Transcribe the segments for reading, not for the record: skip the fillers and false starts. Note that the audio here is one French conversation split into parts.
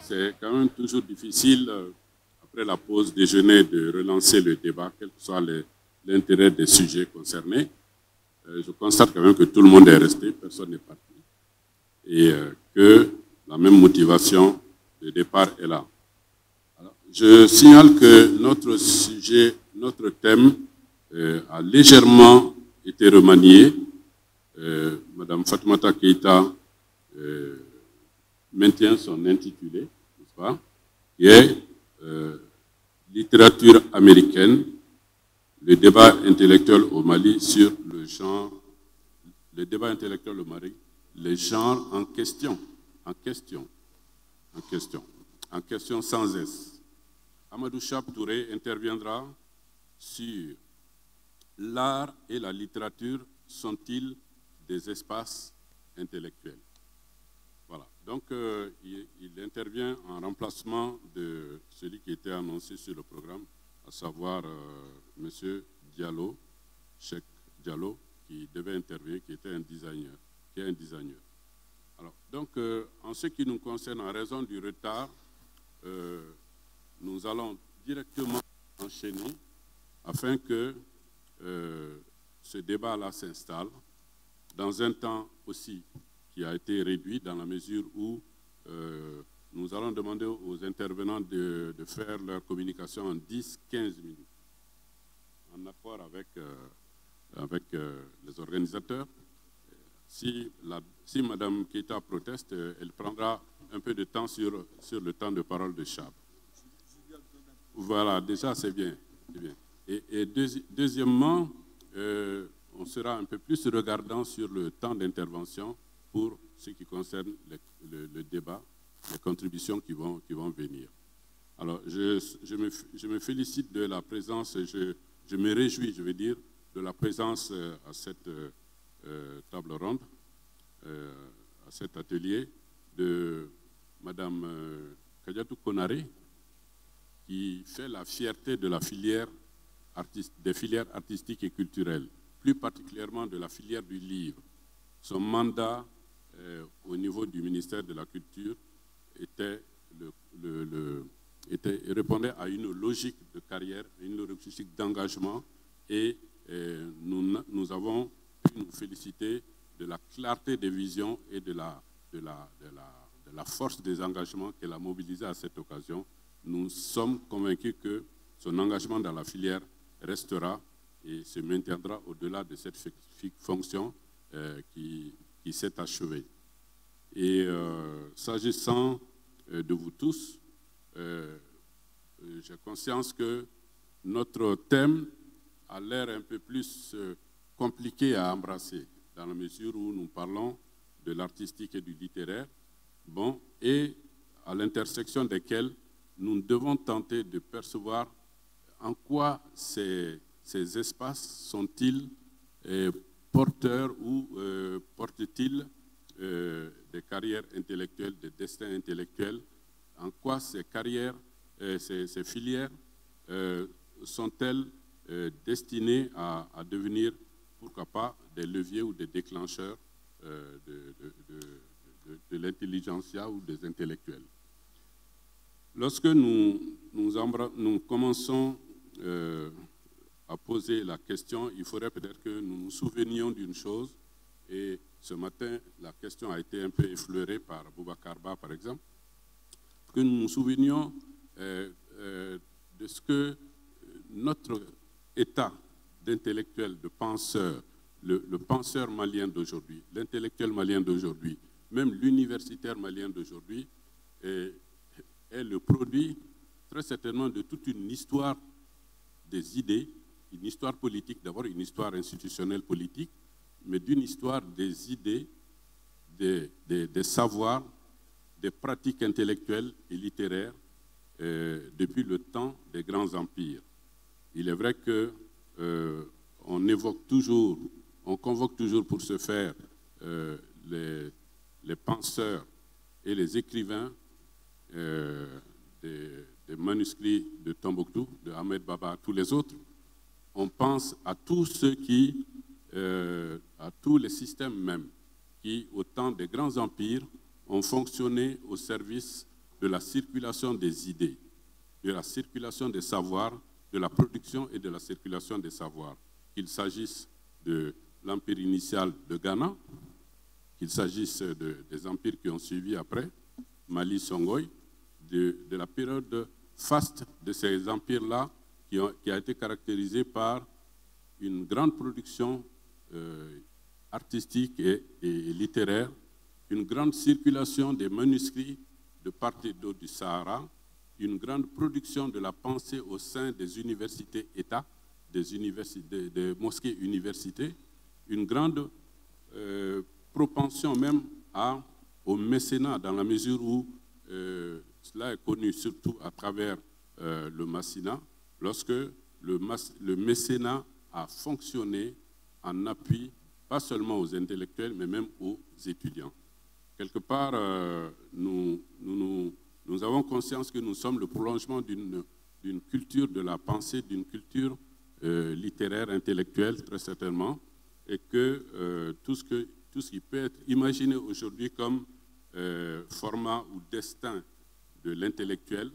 c'est quand même toujours difficile, après la pause déjeuner, de relancer le débat, quel que soit l'intérêt des sujets concernés. Je constate quand même que tout le monde est resté, personne n'est parti, et que la même motivation de départ est là. Alors, je signale que notre sujet, notre thème a légèrement été remanié. Madame Fatoumata Keïta maintient son intitulé, n'est-ce pas, qui est littérature américaine, le débat intellectuel au Mali sur le genre, le débat intellectuel au Mali, les genres en question sans S. Amadou Chap Touré interviendra sur l'art et la littérature sont-ils des espaces intellectuels? Voilà. Donc, il intervient en remplacement de celui qui était annoncé sur le programme, à savoir M. Diallo, Cheikh Diallo, qui devait intervenir, qui est un designer. Alors, donc, en ce qui nous concerne, en raison du retard, nous allons directement enchaîner afin que ce débat-là s'installe dans un temps aussi qui a été réduit dans la mesure où nous allons demander aux intervenants de faire leur communication en 10-15 minutes, en accord avec les organisateurs. Si Mme Keïta proteste, elle prendra un peu de temps sur le temps de parole de Chab. Voilà, déjà c'est bien. Et deuxièmement, on sera un peu plus regardant sur le temps d'intervention pour ce qui concerne le débat, les contributions qui vont venir. Alors, je me félicite de la présence, je me réjouis, je veux dire, de la présence à cette table ronde, à cet atelier, de Mme Kadiatou Konaré, qui fait la fierté de la filière des filières artistiques et culturelles, plus particulièrement de la filière du livre. Son mandat au niveau du ministère de la Culture répondait à une logique de carrière, à une logique d'engagement, et nous avons pu nous féliciter de la clarté des visions et de la force des engagements qu'elle a mobilisés à cette occasion. Nous sommes convaincus que son engagement dans la filière restera et se maintiendra au-delà de cette fonction qui s'est achevée. Et s'agissant de vous tous, j'ai conscience que notre thème a l'air un peu plus compliqué à embrasser, dans la mesure où nous parlons de l'artistique et du littéraire, et à l'intersection desquels nous devons tenter de percevoir en quoi ces espaces sont-ils porteurs ou portent-ils des carrières intellectuelles, des destins intellectuels, en quoi ces carrières, ces filières sont-elles destinées à devenir, pourquoi pas, des leviers ou des déclencheurs de l'intelligentsia ou des intellectuels. Lorsque nous commençons à poser la question, il faudrait peut-être que nous nous souvenions d'une chose, et ce matin, la question a été un peu effleurée par Boubacar Ba, par exemple, que nous nous souvenions de ce que notre état d'intellectuel, de penseur, le penseur malien d'aujourd'hui, l'intellectuel malien d'aujourd'hui, même l'universitaire malien d'aujourd'hui, est le produit très certainement de toute une histoire des idées, une histoire politique, d'abord une histoire institutionnelle politique, mais d'une histoire des idées, des savoirs, des pratiques intellectuelles et littéraires depuis le temps des grands empires. Il est vrai que on convoque toujours pour ce faire les penseurs et les écrivains des manuscrits de Tombouctou, de Ahmed Baba, tous les autres. On pense à tous ceux à tous les systèmes même qui, au temps des grands empires, ont fonctionné au service de la circulation des idées, de la circulation des savoirs, de la production et de la circulation des savoirs, qu'il s'agisse de l'empire initial de Ghana, qu'il s'agisse des empires qui ont suivi après, Mali, Songhai, de la période faste de ces empires-là qui a été caractérisée par une grande production artistique et littéraire, une grande circulation des manuscrits de part et d'autre du Sahara, une grande production de la pensée au sein des universités-États, des mosquées-universités, une grande propension même au mécénat, dans la mesure où cela est connu surtout à travers le Massina, lorsque le mécénat a fonctionné en appui, pas seulement aux intellectuels, mais même aux étudiants. Quelque part, nous avons conscience que nous sommes le prolongement d'une culture de la pensée, d'une culture littéraire, intellectuelle, très certainement, et que tout ce qui peut être imaginé aujourd'hui comme format ou destin de l'intellectuel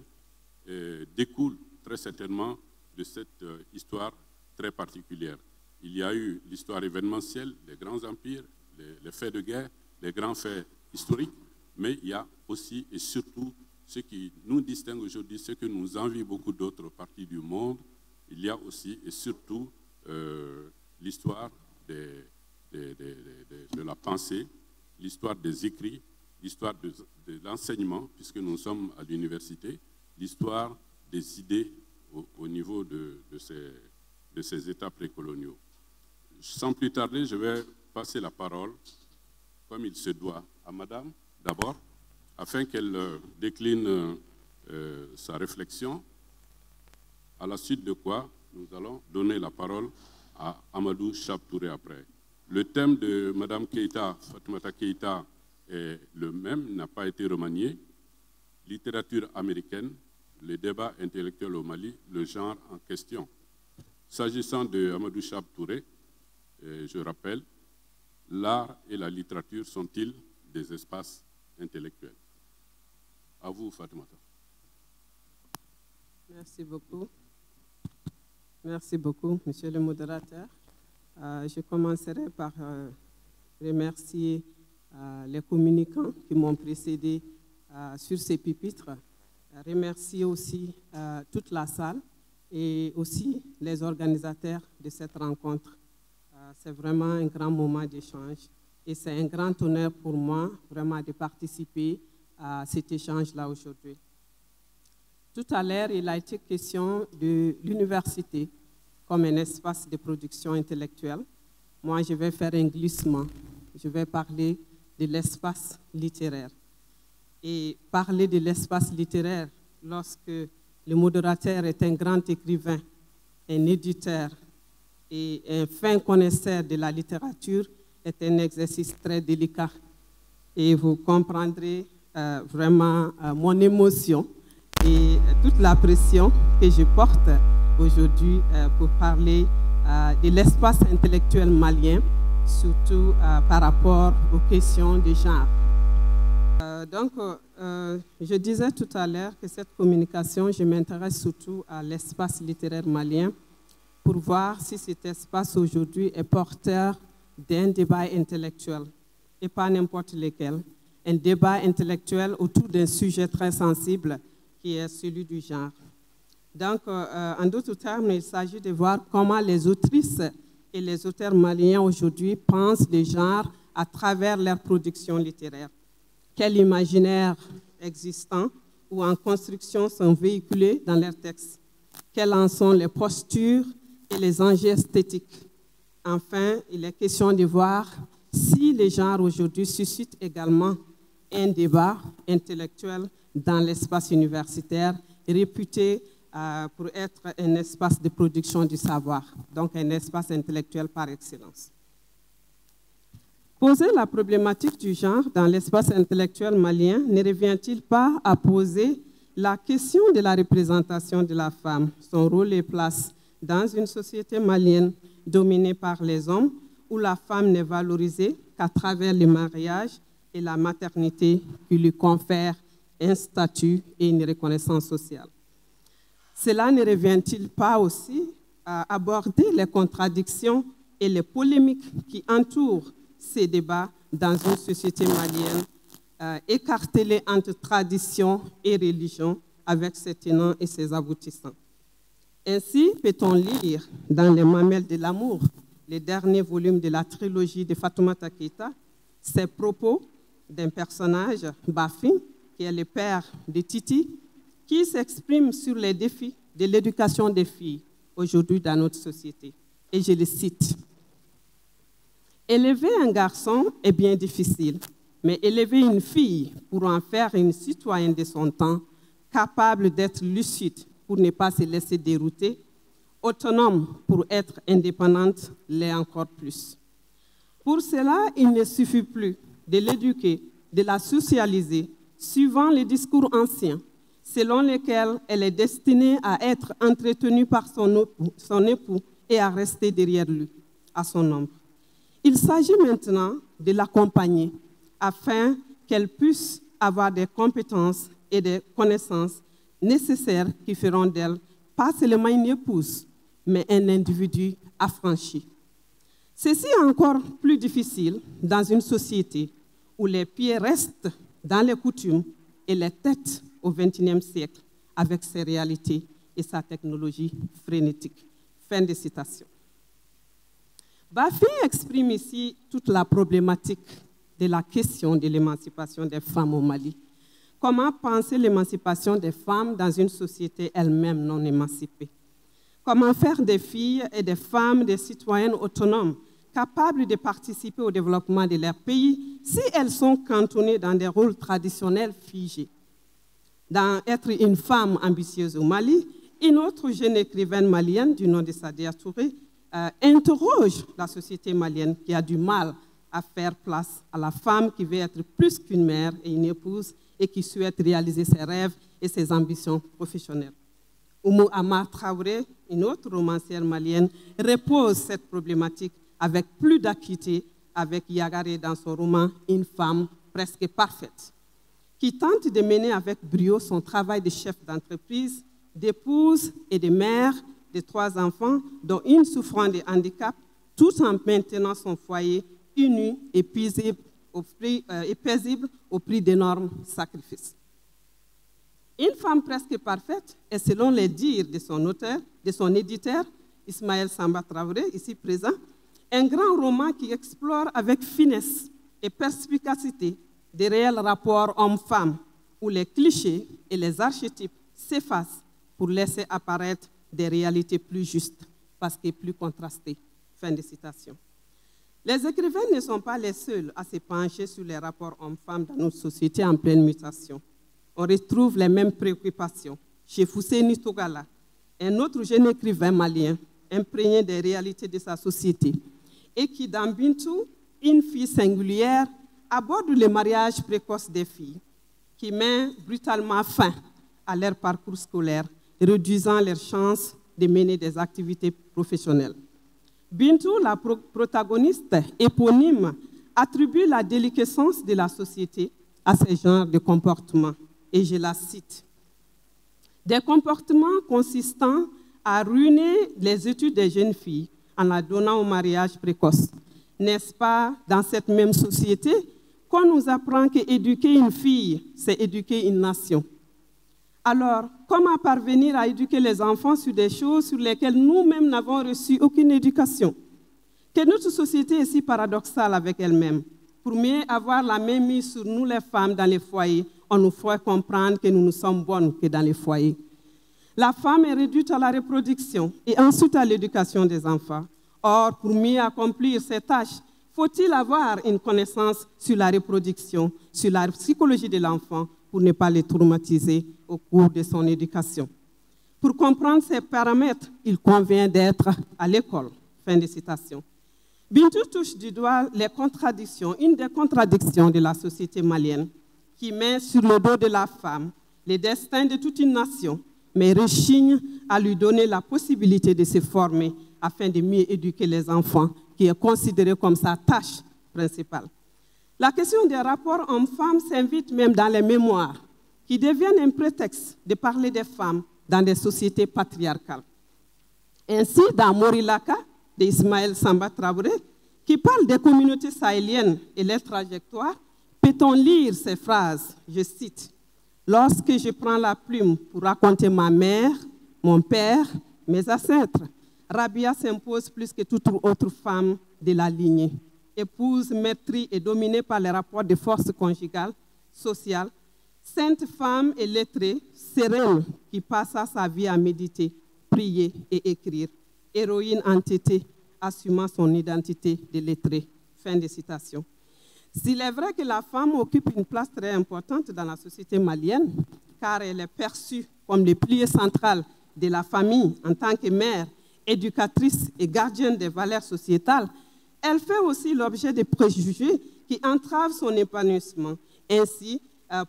découle très certainement de cette histoire très particulière. Il y a eu l'histoire événementielle, les grands empires, les faits de guerre, les grands faits historiques, mais il y a aussi et surtout ce qui nous distingue aujourd'hui, ce que nous envie beaucoup d'autres parties du monde. Il y a aussi et surtout l'histoire de la pensée, l'histoire des écrits, l'histoire de l'enseignement, puisque nous sommes à l'université, l'histoire des idées au niveau de ces États précoloniaux. Sans plus tarder, je vais passer la parole, comme il se doit, à Madame, d'abord, afin qu'elle décline sa réflexion, à la suite de quoi nous allons donner la parole à Amadou Chab Touré après. Le thème de Madame Keïta, Fatoumata Keïta, est le même, n'a pas été remanié. Littérature américaine, les débats intellectuels au Mali, le genre en question. S'agissant de Amadou Chab Touré, je rappelle, l'art et la littérature sont-ils des espaces intellectuels? À vous, Fatoumata. Merci beaucoup. Merci beaucoup, monsieur le modérateur. Je commencerai par remercier les communicants qui m'ont précédé sur ces pupitres. Remercier aussi toute la salle et aussi les organisateurs de cette rencontre. C'est vraiment un grand moment d'échange et c'est un grand honneur pour moi vraiment de participer à cet échange-là aujourd'hui. Tout à l'heure, il a été question de l'université comme un espace de production intellectuelle. Moi, je vais faire un glissement. Je vais parler de l'espace littéraire. Et parler de l'espace littéraire lorsque le modérateur est un grand écrivain, un éditeur et un fin connaisseur de la littérature est un exercice très délicat. Et vous comprendrez vraiment mon émotion et toute la pression que je porte aujourd'hui pour parler de l'espace intellectuel malien, surtout par rapport aux questions de genre. Je disais tout à l'heure que cette communication, je m'intéresse surtout à l'espace littéraire malien pour voir si cet espace aujourd'hui est porteur d'un débat intellectuel, et pas n'importe lequel, un débat intellectuel autour d'un sujet très sensible qui est celui du genre. Donc, en d'autres termes, il s'agit de voir comment les autrices et les auteurs maliens aujourd'hui pensent le genre à travers leur production littéraire. Quel imaginaire existant ou en construction sont véhiculés dans leurs textes? Quelles en sont les postures et les enjeux esthétiques? Enfin, il est question de voir si les genres aujourd'hui suscitent également un débat intellectuel dans l'espace universitaire, réputé pour être un espace de production du savoir, donc un espace intellectuel par excellence. Poser la problématique du genre dans l'espace intellectuel malien ne revient-il pas à poser la question de la représentation de la femme, son rôle et place dans une société malienne dominée par les hommes, où la femme n'est valorisée qu'à travers le mariage et la maternité qui lui confèrent un statut et une reconnaissance sociale. Cela ne revient-il pas aussi à aborder les contradictions et les polémiques qui entourent ces débats dans une société malienne écartelée entre tradition et religion, avec ses tenants et ses aboutissants? Ainsi peut-on lire dans Les Mamelles de l'amour, le dernier volume de la trilogie de Fatoumata Keïta, ces propos d'un personnage, Bafin, qui est le père de Titi, qui s'exprime sur les défis de l'éducation des filles aujourd'hui dans notre société. Et je le cite. « Élever un garçon est bien difficile, mais élever une fille pour en faire une citoyenne de son temps, capable d'être lucide pour ne pas se laisser dérouter, autonome pour être indépendante, l'est encore plus. Pour cela, il ne suffit plus de l'éduquer, de la socialiser, suivant les discours anciens, selon lesquels elle est destinée à être entretenue par son époux et à rester derrière lui, à son ombre. Il s'agit maintenant de l'accompagner afin qu'elle puisse avoir des compétences et des connaissances nécessaires qui feront d'elle pas seulement une épouse, mais un individu affranchi. Ceci est encore plus difficile dans une société où les pieds restent dans les coutumes et les têtes au XXIe siècle, avec ses réalités et sa technologie frénétique. » Fin de citation. Bafin exprime ici toute la problématique de la question de l'émancipation des femmes au Mali. Comment penser l'émancipation des femmes dans une société elle-même non émancipée? Comment faire des filles et des femmes des citoyennes autonomes, capables de participer au développement de leur pays si elles sont cantonnées dans des rôles traditionnels figés? Dans Être une femme ambitieuse au Mali, une autre jeune écrivaine malienne du nom de Sadia Touré interroge la société malienne qui a du mal à faire place à la femme qui veut être plus qu'une mère et une épouse et qui souhaite réaliser ses rêves et ses ambitions professionnelles. Oumou Amar Traoré, une autre romancière malienne, repose cette problématique avec plus d'acuité avec Yagaré dans son roman « Une femme presque parfaite », qui tente de mener avec brio son travail de chef d'entreprise, d'épouse et de mère de 3 enfants, dont une souffrant de handicap, tout en maintenant son foyer uni et paisible au prix d'énormes sacrifices. Une femme presque parfaite est, selon les dires de son auteur, de son éditeur, Ismaël Samba Traoré, ici présent, un grand roman qui explore avec finesse et perspicacité des réels rapports hommes-femmes, où les clichés et les archétypes s'effacent pour laisser apparaître des réalités plus justes, parce que plus contrastées. Fin de citation. Les écrivains ne sont pas les seuls à se pencher sur les rapports hommes-femmes dans notre société en pleine mutation. On retrouve les mêmes préoccupations chez Fousséni Togala, un autre jeune écrivain malien imprégné des réalités de sa société, et qui, dans Bintou, une fille singulière, aborde le mariage précoce des filles, qui met brutalement fin à leur parcours scolaire, réduisant leurs chances de mener des activités professionnelles. Bintou, la protagoniste éponyme, attribue la déliquescence de la société à ce genre de comportements. Et je la cite. « Des comportements consistant à ruiner les études des jeunes filles en la donnant au mariage précoce. N'est-ce pas dans cette même société qu'on nous apprend qu'éduquer une fille, c'est éduquer une nation? Alors, comment parvenir à éduquer les enfants sur des choses sur lesquelles nous-mêmes n'avons reçu aucune éducation? Que notre société est si paradoxale avec elle-même. Pour mieux avoir la main mise sur nous les femmes dans les foyers, on nous fait comprendre que nous ne sommes bonnes que dans les foyers. La femme est réduite à la reproduction et ensuite à l'éducation des enfants. Or, pour mieux accomplir ces tâches, faut-il avoir une connaissance sur la reproduction, sur la psychologie de l'enfant, pour ne pas le traumatiser au cours de son éducation. Pour comprendre ces paramètres, il convient d'être à l'école. Fin de citation. Bintou touche du doigt les contradictions, une des contradictions de la société malienne, qui met sur le dos de la femme le destin de toute une nation, mais rechigne à lui donner la possibilité de se former afin de mieux éduquer les enfants, qui est considérée comme sa tâche principale. La question des rapports hommes-femmes s'invite même dans les mémoires qui deviennent un prétexte de parler des femmes dans des sociétés patriarcales. Ainsi, dans Morilaka, d'Ismaël Samba Traoré, qui parle des communautés sahéliennes et leurs trajectoires, peut-on lire ces phrases, je cite, « Lorsque je prends la plume pour raconter ma mère, mon père, mes ancêtres, Rabia s'impose plus que toute autre femme de la lignée. Épouse, maîtrise et dominée par les rapports de force conjugale, sociale, sainte femme et lettrée, sereine qui passa sa vie à méditer, prier et écrire, héroïne entêtée, assumant son identité de lettrée. » Fin de citation. S'il est vrai que la femme occupe une place très importante dans la société malienne, car elle est perçue comme le pilier central de la famille en tant que mère, éducatrice et gardienne des valeurs sociétales, elle fait aussi l'objet de préjugés qui entravent son épanouissement. Ainsi,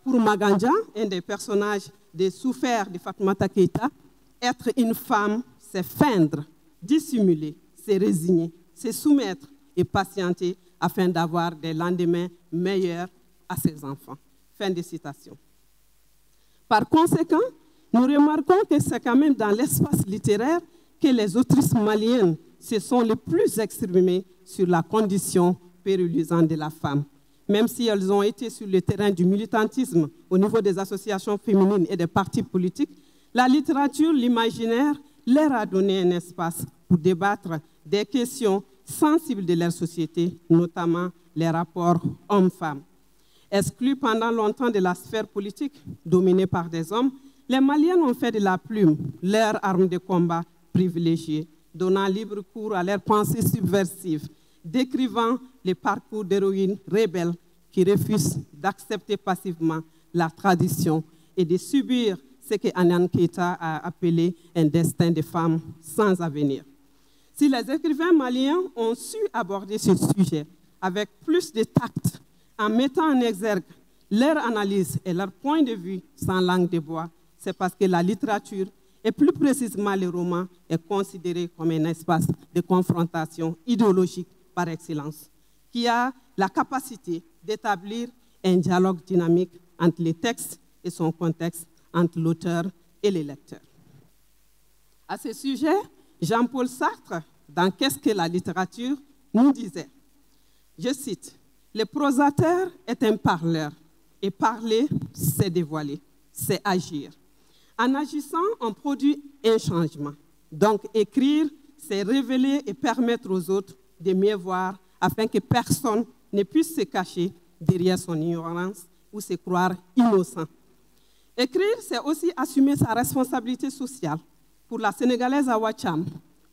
pour Maganja, un des personnages de Souffert de Fatoumata Keïta, être une femme, c'est feindre, dissimuler, c'est résigner, c'est soumettre et patienter afin d'avoir des lendemains meilleurs à ses enfants. Fin de citation. Par conséquent, nous remarquons que c'est quand même dans l'espace littéraire que les autrices maliennes se sont les plus exprimées sur la condition périolisante de la femme. Même si elles ont été sur le terrain du militantisme au niveau des associations féminines et des partis politiques, la littérature, l'imaginaire, leur a donné un espace pour débattre des questions sensibles de leur société, notamment les rapports hommes-femmes. Exclus pendant longtemps de la sphère politique dominée par des hommes, les Maliennes ont fait de la plume leur arme de combat privilégiée, donnant libre cours à leurs pensées subversives, décrivant les parcours d'héroïnes rebelles qui refusent d'accepter passivement la tradition et de subir ce que Anan Keïta a appelé un destin de femme sans avenir. Si les écrivains maliens ont su aborder ce sujet avec plus de tact, en mettant en exergue leur analyse et leur point de vue sans langue de bois, c'est parce que la littérature, et plus précisément le roman, est considéré comme un espace de confrontation idéologique par excellence, qui a la capacité d'établir un dialogue dynamique entre les textes et son contexte, entre l'auteur et les lecteurs. À ce sujet, Jean-Paul Sartre, dans Qu'est-ce que la littérature, nous disait, je cite, « Le prosateur est un parleur, et parler, c'est dévoiler, c'est agir. En agissant, on produit un changement. Donc, écrire, c'est révéler et permettre aux autres de mieux voir, afin que personne ne puisse se cacher derrière son ignorance ou se croire innocent. Écrire, c'est aussi assumer sa responsabilité sociale. Pour la Sénégalaise Awa Thiam,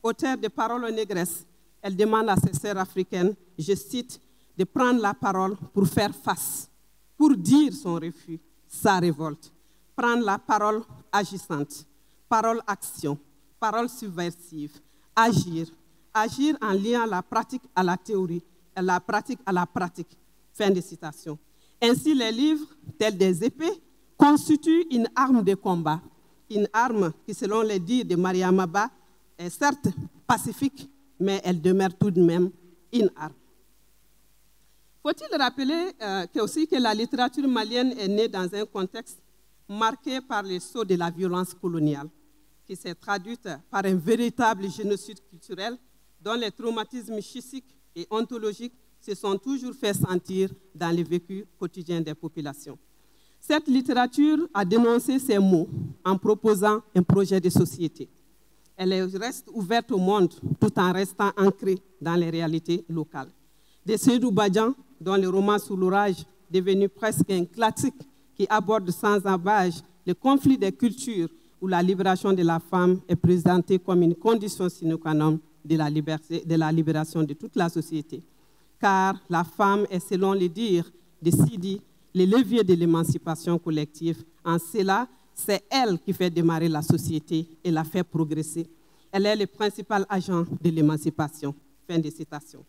auteure de Paroles aux négresses, elle demande à ses sœurs africaines, je cite, de prendre la parole pour faire face, pour dire son refus, sa révolte. Prendre la parole agissante, parole-action, parole subversive, agir, agir en liant la pratique à la théorie, et la pratique à la pratique. Fin de citation. Ainsi, les livres, tels des épées, constituent une arme de combat, une arme qui, selon les dires de Mariama Ba, est certes pacifique, mais elle demeure tout de même une arme. Faut-il rappeler aussi que la littérature malienne est née dans un contexte marqué par les sauts de la violence coloniale, qui s'est traduite par un véritable génocide culturel dont les traumatismes physiques et ontologiques se sont toujours fait sentir dans le vécu quotidien des populations. Cette littérature a dénoncé ces maux en proposant un projet de société. Elle reste ouverte au monde tout en restant ancrée dans les réalités locales. De Seydou Badian, dont le roman Sous l'orage, devenu presque un classique qui aborde sans embâche le conflit des cultures où la libération de la femme est présentée comme une condition sine qua non de la libération de toute la société. Car la femme est, selon les dires de Sidi, le levier de l'émancipation collective. En cela, c'est elle qui fait démarrer la société et la fait progresser. Elle est le principal agent de l'émancipation. Fin de citation.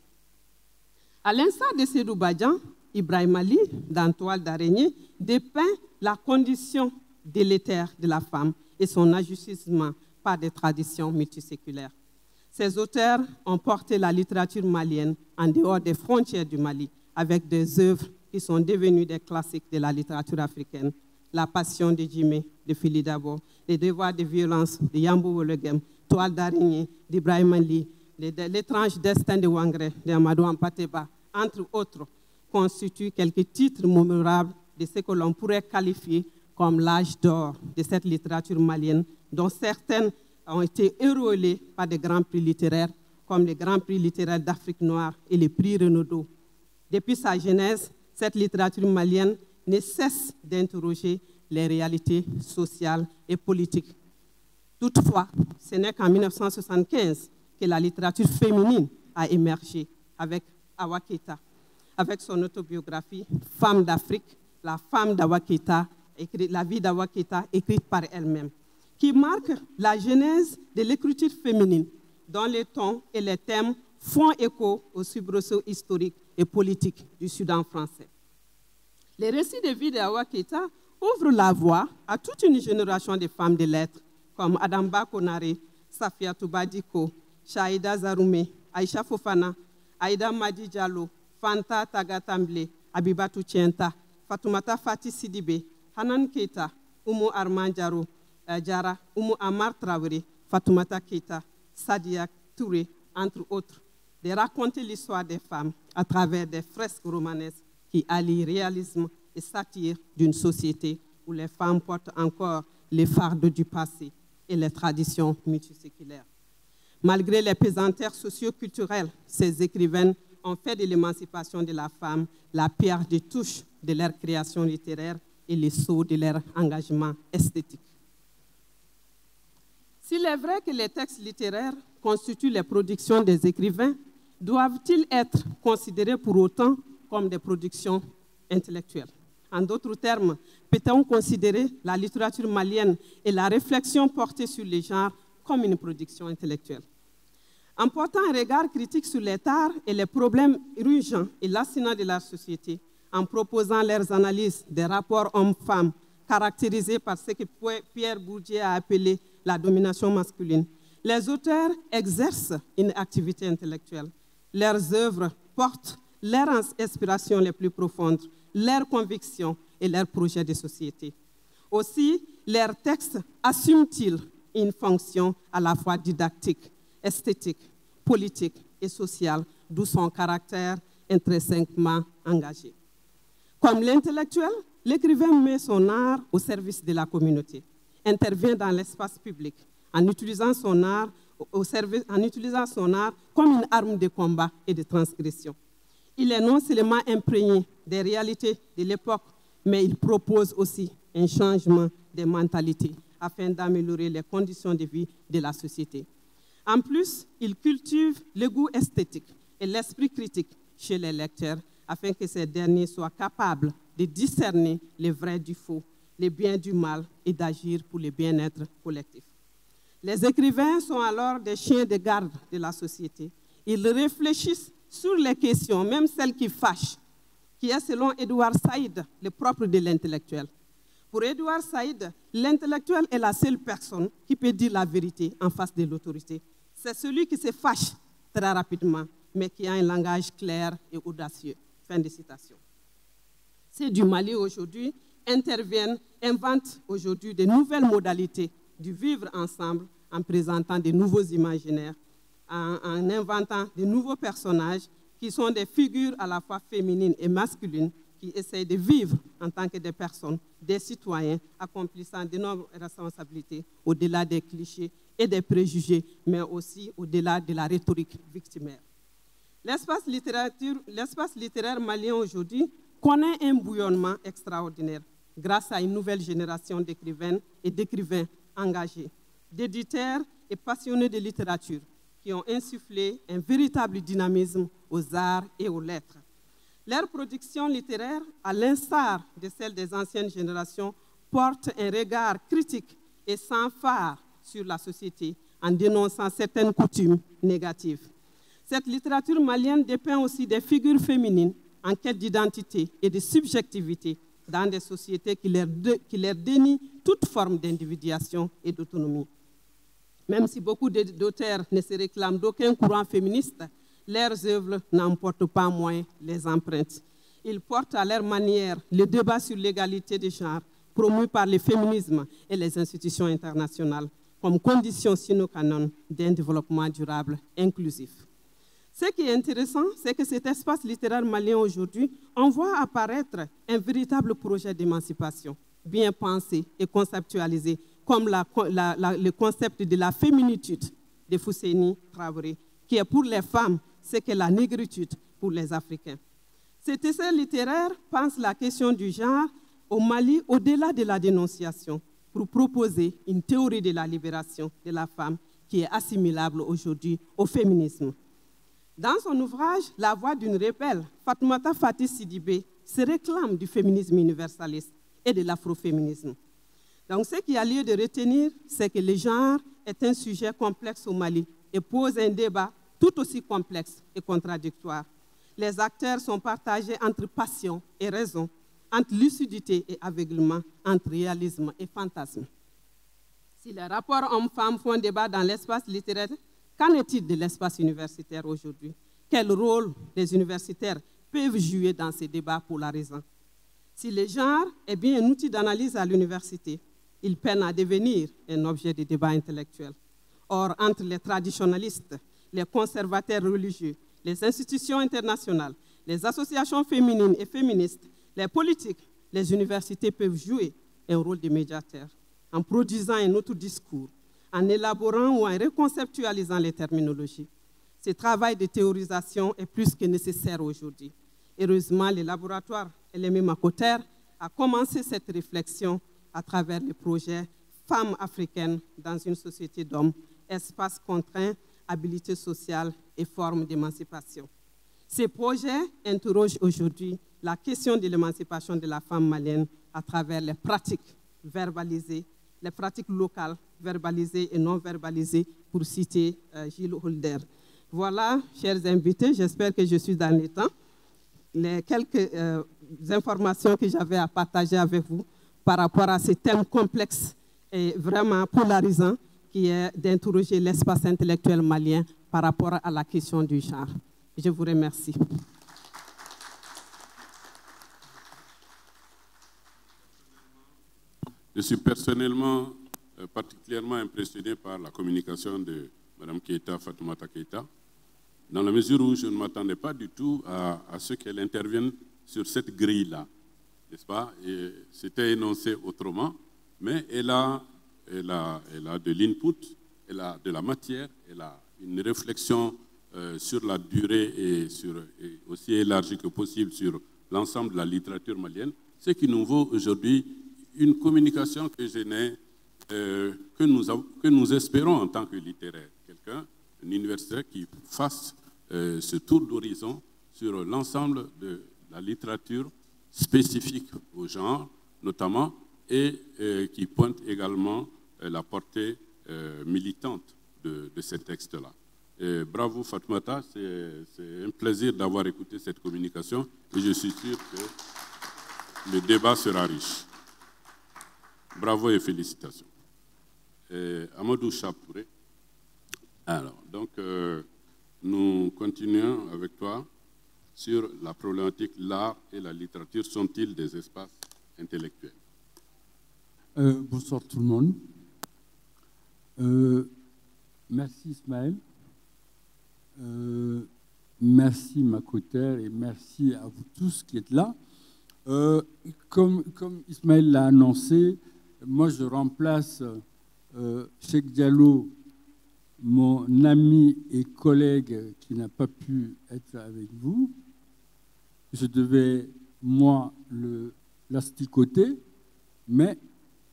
À l'instar de Seydou Badian, Ibrahim Ali, dans Toile d'araignée, dépeint la condition délétère de la femme et son ajustissement par des traditions multiséculaires. Ces auteurs ont porté la littérature malienne en dehors des frontières du Mali, avec des œuvres qui sont devenues des classiques de la littérature africaine, La passion de Jimé, de Fili Dabo, Les devoirs de violence de Yambo Wolegem, Toile d'araignée d'Ibrahim Ali, L'étrange destin de Wangre de Amadou Ampateba, entre autres, constituent quelques titres mémorables de ce que l'on pourrait qualifier comme l'âge d'or de cette littérature malienne, dont certaines ont été auréolées par des grands prix littéraires, comme les grands prix littéraires d'Afrique noire et les prix Renaudot. Depuis sa genèse, cette littérature malienne ne cesse d'interroger les réalités sociales et politiques. Toutefois, ce n'est qu'en 1975 que la littérature féminine a émergé avec Awa Keïta, avec son autobiographie « Femme d'Afrique », la femme d'Awa Keïta, la vie d'Awa Keïta écrite par elle-même, qui marque la genèse de l'écriture féminine, dont les tons et les thèmes font écho aux soubresauts historiques et politiques du Soudan français. Les récits de vie d'Awa Keïta ouvrent la voie à toute une génération de femmes de lettres, comme Adamba Konaré, Safia Toubadiko, Shaïda Zaroumé, Aïcha Fofana, Aïda Madi Diallo, Fanta Tagatamble, Abibatou Tienta, Fatoumata Fati Sidibé, Hanan Keïta, Oumou Arman Diara, Oumou Amar Traoré, Fatoumata Keïta, Sadia Touré, entre autres, de raconter l'histoire des femmes à travers des fresques romanesques qui allient réalisme et satire d'une société où les femmes portent encore les fardeaux du passé et les traditions multiséculaires. Malgré les pesanteurs socio-culturelles, ces écrivaines ont fait de l'émancipation de la femme la pierre de touche de leur création littéraire et le sceau de leur engagement esthétique. S'il est vrai que les textes littéraires constituent les productions des écrivains, doivent-ils être considérés pour autant comme des productions intellectuelles? En d'autres termes, peut-on considérer la littérature malienne et la réflexion portée sur les genres comme une production intellectuelle? En portant un regard critique sur les tares et les problèmes urgents et lancinants de la société, en proposant leurs analyses des rapports hommes-femmes caractérisés par ce que Pierre Bourdieu a appelé la domination masculine, les auteurs exercent une activité intellectuelle. Leurs œuvres portent leurs inspirations les plus profondes, leurs convictions et leurs projets de société. Aussi, leurs textes assument-ils une fonction à la fois didactique, esthétique, politique et sociale, d'où son caractère intrinsèquement engagé. Comme l'intellectuel, l'écrivain met son art au service de la communauté, intervient dans l'espace public en utilisant son art comme une arme de combat et de transgression. Il est non seulement imprégné des réalités de l'époque, mais il propose aussi un changement des mentalités afin d'améliorer les conditions de vie de la société. En plus, il cultive le goût esthétique et l'esprit critique chez les lecteurs afin que ces derniers soient capables de discerner le vrai du faux, le bien du mal et d'agir pour le bien-être collectif. Les écrivains sont alors des chiens de garde de la société. Ils réfléchissent sur les questions, même celles qui fâchent, qui est, selon Edouard Saïd, le propre de l'intellectuel. Pour Edouard Saïd, l'intellectuel est la seule personne qui peut dire la vérité en face de l'autorité. C'est celui qui se fâche très rapidement, mais qui a un langage clair et audacieux. Fin de citation. Ceux du Mali aujourd'hui interviennent, inventent aujourd'hui de nouvelles modalités du vivre ensemble en présentant de nouveaux imaginaires, en inventant de nouveaux personnages qui sont des figures à la fois féminines et masculines qui essayent de vivre en tant que des personnes, des citoyens accomplissant d'énormes responsabilités au-delà des clichés et des préjugés, mais aussi au-delà de la rhétorique victimaire. L'espace littéraire malien aujourd'hui connaît un bouillonnement extraordinaire grâce à une nouvelle génération d'écrivaines et d'écrivains engagés, d'éditeurs et passionnés de littérature qui ont insufflé un véritable dynamisme aux arts et aux lettres. Leur production littéraire, à l'instar de celle des anciennes générations, porte un regard critique et sans phare sur la société en dénonçant certaines coutumes négatives. Cette littérature malienne dépeint aussi des figures féminines en quête d'identité et de subjectivité dans des sociétés qui leur dénient toute forme d'individuation et d'autonomie. Même si beaucoup d'auteurs ne se réclament d'aucun courant féministe, leurs œuvres n'emportent pas moins les empreintes. Ils portent à leur manière le débat sur l'égalité des genres, promus par le féminisme et les institutions internationales comme condition sine qua non d'un développement durable inclusif. Ce qui est intéressant, c'est que cet espace littéraire malien aujourd'hui, on voit apparaître un véritable projet d'émancipation, bien pensé et conceptualisé, comme le concept de la féminitude de Fousseini Traoré, qui est pour les femmes ce qu'est la négritude pour les Africains. Cet essai littéraire pense la question du genre au Mali au-delà de la dénonciation, pour proposer une théorie de la libération de la femme qui est assimilable aujourd'hui au féminisme. Dans son ouvrage « La voix d'une rebelle », Fatoumata Fati Sidibé se réclame du féminisme universaliste et de l'afroféminisme. Donc ce qu'il y a lieu de retenir, c'est que le genre est un sujet complexe au Mali et pose un débat tout aussi complexe et contradictoire. Les acteurs sont partagés entre passion et raison, entre lucidité et aveuglement, entre réalisme et fantasme. Si les rapports hommes-femmes font débat dans l'espace littéraire, qu'en est-il de l'espace universitaire aujourd'hui? Quel rôle les universitaires peuvent jouer dans ces débats polarisants? Si le genre est bien un outil d'analyse à l'université, il peine à devenir un objet de débat intellectuel. Or, entre les traditionalistes, les conservateurs religieux, les institutions internationales, les associations féminines et féministes, les politiques, les universités peuvent jouer un rôle de médiateur en produisant un autre discours, en élaborant ou en reconceptualisant les terminologies. Ce travail de théorisation est plus que nécessaire aujourd'hui. Heureusement, le laboratoire LME Makoter a commencé cette réflexion à travers le projet Femmes africaines dans une société d'hommes, espace contraint, habilité sociale et forme d'émancipation. Ces projets interrogent aujourd'hui la question de l'émancipation de la femme malienne à travers les pratiques verbalisées, les pratiques locales verbalisées et non verbalisées, pour citer Gilles Holder. Voilà, chers invités, j'espère que je suis dans les temps. Les quelques informations que j'avais à partager avec vous par rapport à ce thème complexe et vraiment polarisant qui est d'interroger l'espace intellectuel malien par rapport à la question du genre. Je vous remercie. Je suis personnellement particulièrement impressionné par la communication de Mme Keïta, Fatoumata Keïta, dans la mesure où je ne m'attendais pas du tout à ce qu'elle intervienne sur cette grille-là, n'est-ce pas? C'était énoncé autrement, mais elle a de l'input, elle a de la matière, elle a une réflexion sur la durée et aussi élargie que possible sur l'ensemble de la littérature malienne, ce qui nous vaut aujourd'hui une communication que nous espérons en tant que littéraire. Quelqu'un, un universitaire qui fasse ce tour d'horizon sur l'ensemble de la littérature spécifique au genre, notamment, et qui pointe également la portée militante de ces textes-là. Bravo Fatoumata, c'est un plaisir d'avoir écouté cette communication et je suis sûr que le débat sera riche. Bravo et félicitations. Amadou Chapouré. Alors, donc, nous continuons avec toi sur la problématique l'art et la littérature sont-ils des espaces intellectuels? Bonsoir tout le monde. Merci Ismaël. Merci Makoter et merci à vous tous qui êtes là. Comme Ismaël l'a annoncé, moi je remplace Cheikh Diallo, mon ami et collègue qui n'a pas pu être avec vous. Je devais, moi, l'asticoter, mais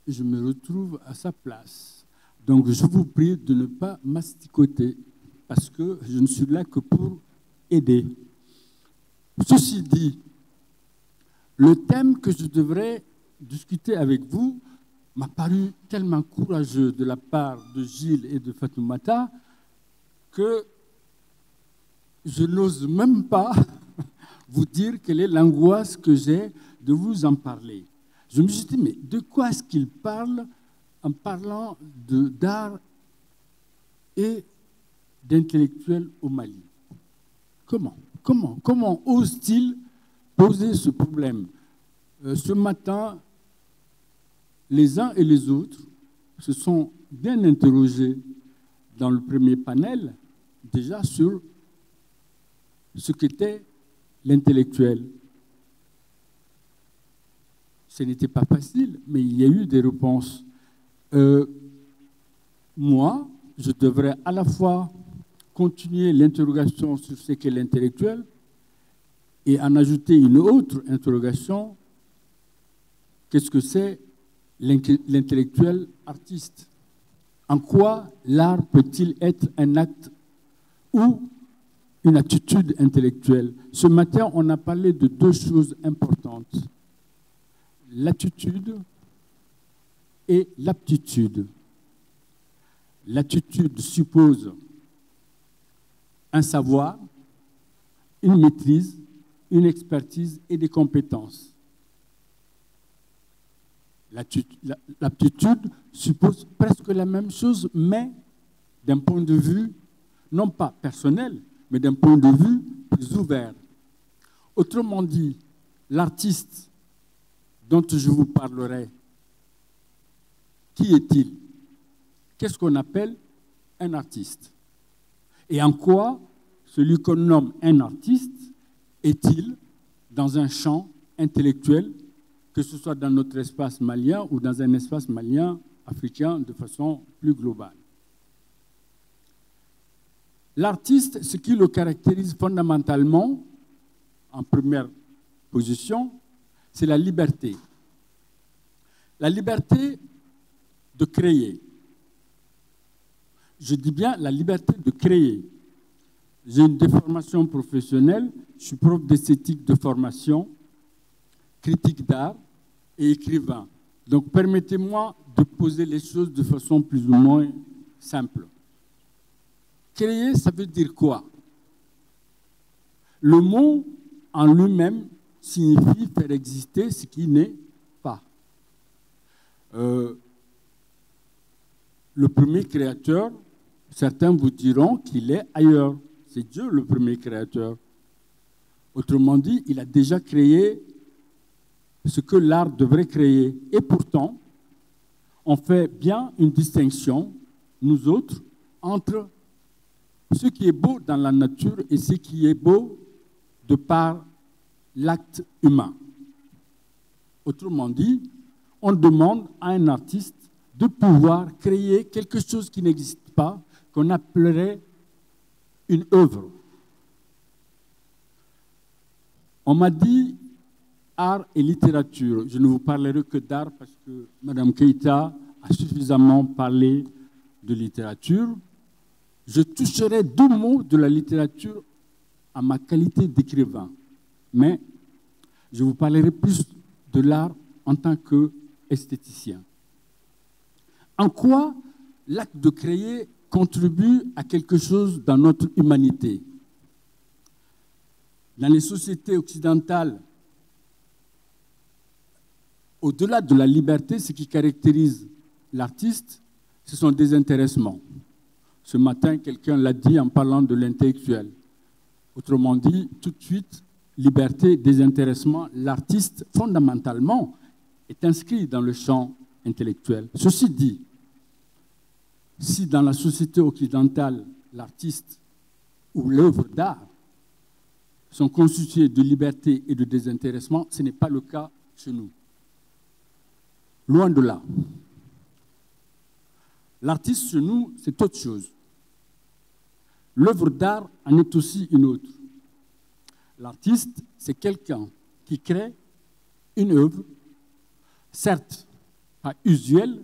je me retrouve à sa place. Donc je vous prie de ne pas m'asticoter, parce que je ne suis là que pour aider. Ceci dit, le thème que je devrais discuter avec vous m'a paru tellement courageux de la part de Gilles et de Fatoumata que je n'ose même pas vous dire quelle est l'angoisse que j'ai de vous en parler. Je me suis dit, mais de quoi est-ce qu'il parle en parlant d'art et d'intellectuel au Mali? Comment ose-t-il poser ce problème? Ce matin, les uns et les autres se sont bien interrogés dans le premier panel déjà sur ce qu'était l'intellectuel. Ce n'était pas facile, mais il y a eu des réponses. Moi, je devrais à la fois continuer l'interrogation sur ce qu'est l'intellectuel et en ajouter une autre interrogation. Qu'est-ce que c'est l'intellectuel artiste? En quoi l'art peut-il être un acte ou une attitude intellectuelle? Ce matin, on a parlé de deux choses importantes. L'attitude et l'aptitude. L'attitude suppose un savoir, une maîtrise, une expertise et des compétences. L'aptitude suppose presque la même chose, mais d'un point de vue, non pas personnel, mais d'un point de vue plus ouvert. Autrement dit, l'artiste dont je vous parlerai, qui est-il? Qu'est-ce qu'on appelle un artiste? Et en quoi celui qu'on nomme un artiste est-il dans un champ intellectuel, que ce soit dans notre espace malien ou dans un espace malien africain de façon plus globale? L'artiste, ce qui le caractérise fondamentalement, en première position, c'est la liberté. La liberté de créer. Je dis bien la liberté de créer. J'ai une déformation professionnelle, je suis prof d'esthétique de formation, critique d'art et écrivain. Donc permettez-moi de poser les choses de façon plus ou moins simple. Créer, ça veut dire quoi? Le mot en lui-même signifie faire exister ce qui n'est pas. Le premier créateur, certains vous diront qu'il est ailleurs. C'est Dieu le premier créateur. Autrement dit, il a déjà créé ce que l'art devrait créer. Et pourtant, on fait bien une distinction, nous autres, entre ce qui est beau dans la nature et ce qui est beau de par l'acte humain. Autrement dit, on demande à un artiste de pouvoir créer quelque chose qui n'existe pas, qu'on appellerait une œuvre. On m'a dit art et littérature. Je ne vous parlerai que d'art parce que Mme Keïta a suffisamment parlé de littérature. Je toucherai deux mots de la littérature à ma qualité d'écrivain, mais je vous parlerai plus de l'art en tant qu'esthéticien. En quoi l'acte de créer contribue à quelque chose dans notre humanité? Dans les sociétés occidentales, au-delà de la liberté, ce qui caractérise l'artiste, ce sont des intéressements. Ce matin, quelqu'un l'a dit en parlant de l'intellectuel. Autrement dit, tout de suite, liberté, désintéressement, l'artiste, fondamentalement, est inscrit dans le champ intellectuel. Ceci dit, si dans la société occidentale, l'artiste ou l'œuvre d'art sont constitués de liberté et de désintéressement, ce n'est pas le cas chez nous. Loin de là. L'artiste chez nous, c'est autre chose. L'œuvre d'art en est aussi une autre. L'artiste, c'est quelqu'un qui crée une œuvre, certes pas usuelle,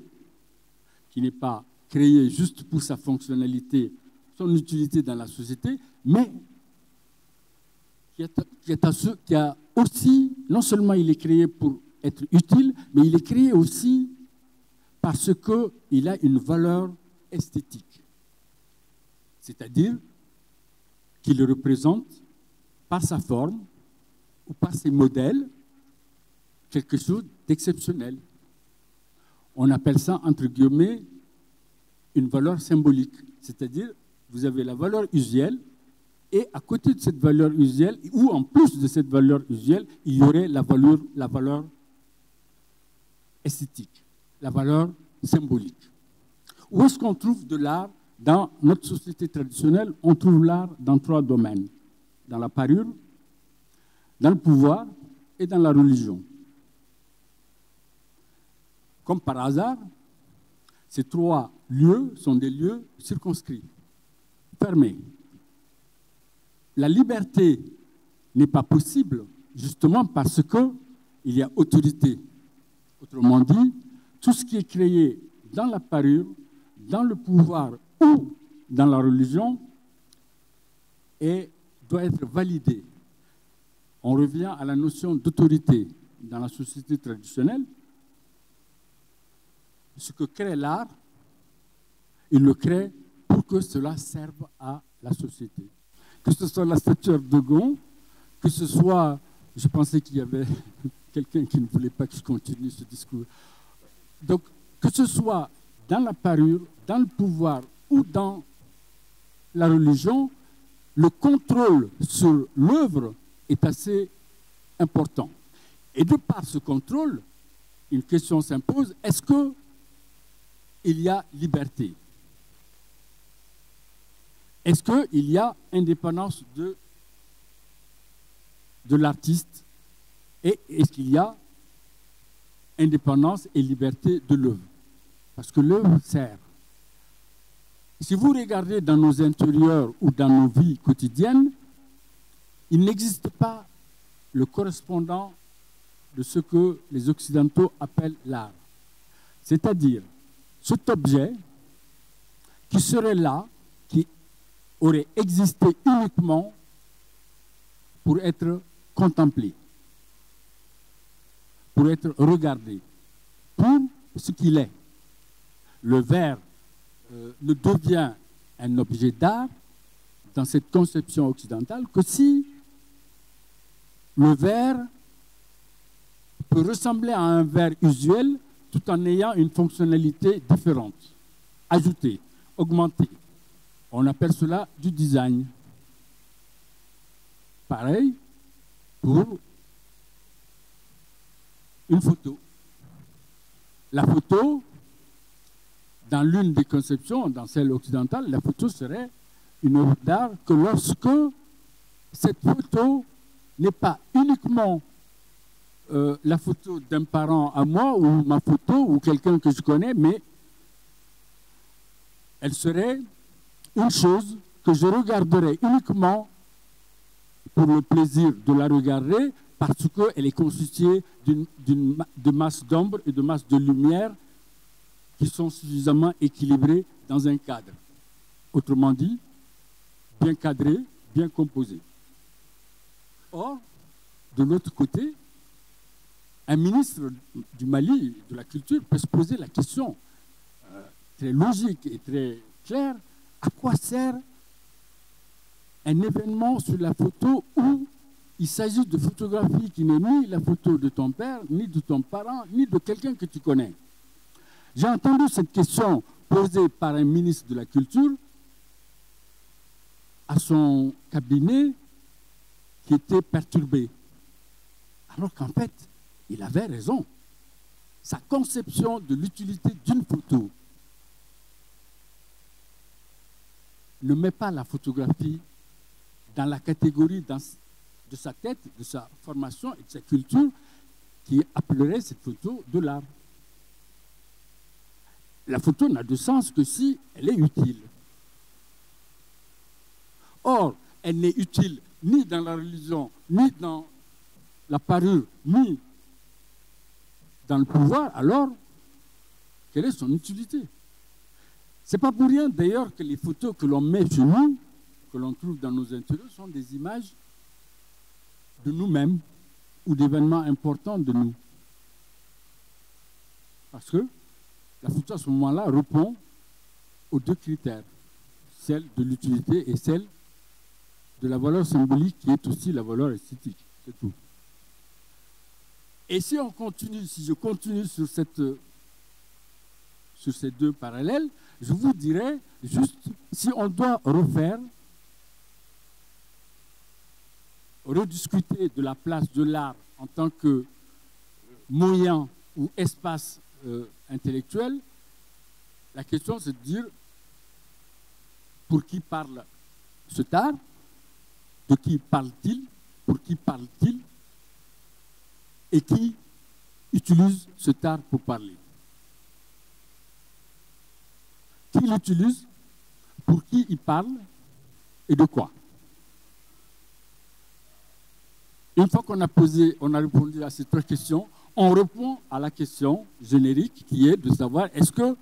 qui n'est pas créée juste pour sa fonctionnalité, son utilité dans la société, mais qui a aussi, non seulement il est créé pour être utile, mais il est créé aussi parce qu'il a une valeur esthétique. C'est-à-dire qu'il représente, par sa forme ou par ses modèles, quelque chose d'exceptionnel. On appelle ça, entre guillemets, une valeur symbolique. C'est-à-dire, vous avez la valeur usuelle, et à côté de cette valeur usuelle, ou en plus de cette valeur usuelle, il y aurait la valeur esthétique. la valeur symbolique. Où est-ce qu'on trouve de l'art? Dans notre société traditionnelle, on trouve l'art dans 3 domaines. Dans la parure, dans le pouvoir et dans la religion. Comme par hasard, ces 3 lieux sont des lieux circonscrits, fermés. La liberté n'est pas possible justement parce qu'il y a autorité. Autrement dit, tout ce qui est créé dans la parure, dans le pouvoir ou dans la religion doit être validé. On revient à la notion d'autorité dans la société traditionnelle. Ce que crée l'art, il le crée pour que cela serve à la société. Que ce soit la statue de Gauguin, que ce soit, je pensais qu'il y avait quelqu'un qui ne voulait pas que je continue ce discours. Donc, que ce soit dans la parure, dans le pouvoir ou dans la religion, le contrôle sur l'œuvre est assez important. Et de par ce contrôle, une question s'impose, est-ce qu'il y a liberté? Est-ce qu'il y a indépendance de l'artiste? Et est-ce qu'il y a indépendance et liberté de l'œuvre? Parce que l'œuvre sert. Si vous regardez dans nos intérieurs ou dans nos vies quotidiennes, il n'existe pas le correspondant de ce que les Occidentaux appellent l'art. C'est-à-dire cet objet qui serait là, qui aurait existé uniquement pour être contemplé, pour être regardé, pour ce qu'il est. Le verre ne devient un objet d'art dans cette conception occidentale que si le verre peut ressembler à un verre usuel tout en ayant une fonctionnalité différente, ajoutée, augmentée. On appelle cela du design. Pareil pour une photo. La photo, dans l'une des conceptions, dans celle occidentale, la photo serait une œuvre d'art que lorsque cette photo n'est pas uniquement la photo d'un parent à moi ou ma photo ou quelqu'un que je connais, mais elle serait une chose que je regarderais uniquement pour le plaisir de la regarder parce qu'elle est constituée de masse d'ombre et de masse de lumière qui sont suffisamment équilibrées dans un cadre. Autrement dit, bien cadré, bien composé. Or, de l'autre côté, un ministre du Mali, de la culture, peut se poser la question très logique et très claire, à quoi sert un événement sur la photo où il s'agit de photographie qui n'est ni la photo de ton père, ni de ton parent, ni de quelqu'un que tu connais. J'ai entendu cette question posée par un ministre de la Culture à son cabinet qui était perturbé. Alors qu'en fait, il avait raison. Sa conception de l'utilité d'une photo ne met pas la photographie dans la catégorie de sa tête, de sa formation et de sa culture qui appellerait cette photo de l'art. La photo n'a de sens que si elle est utile. Or, elle n'est utile ni dans la religion, ni dans la parure, ni dans le pouvoir, alors quelle est son utilité? Ce n'est pas pour rien d'ailleurs que les photos que l'on met chez nous, que l'on trouve dans nos intérieurs, sont des images de nous-mêmes ou d'événements importants de nous. Parce que la photo à ce moment-là répond aux 2 critères, celle de l'utilité et celle de la valeur symbolique qui est aussi la valeur esthétique. C'est tout. Et si on continue, si je continue sur ces 2 parallèles, je vous dirais juste, si on doit rediscuter de la place de l'art en tant que moyen ou espace intellectuel, la question c'est de dire pour qui parle cet art, de qui parle-t-il, pour qui parle-t-il, et qui utilise cet art pour parler. Qui l'utilise, pour qui il parle et de quoi. Une fois qu'on a répondu à ces trois questions, on répond à la question générique qui est de savoir est-ce que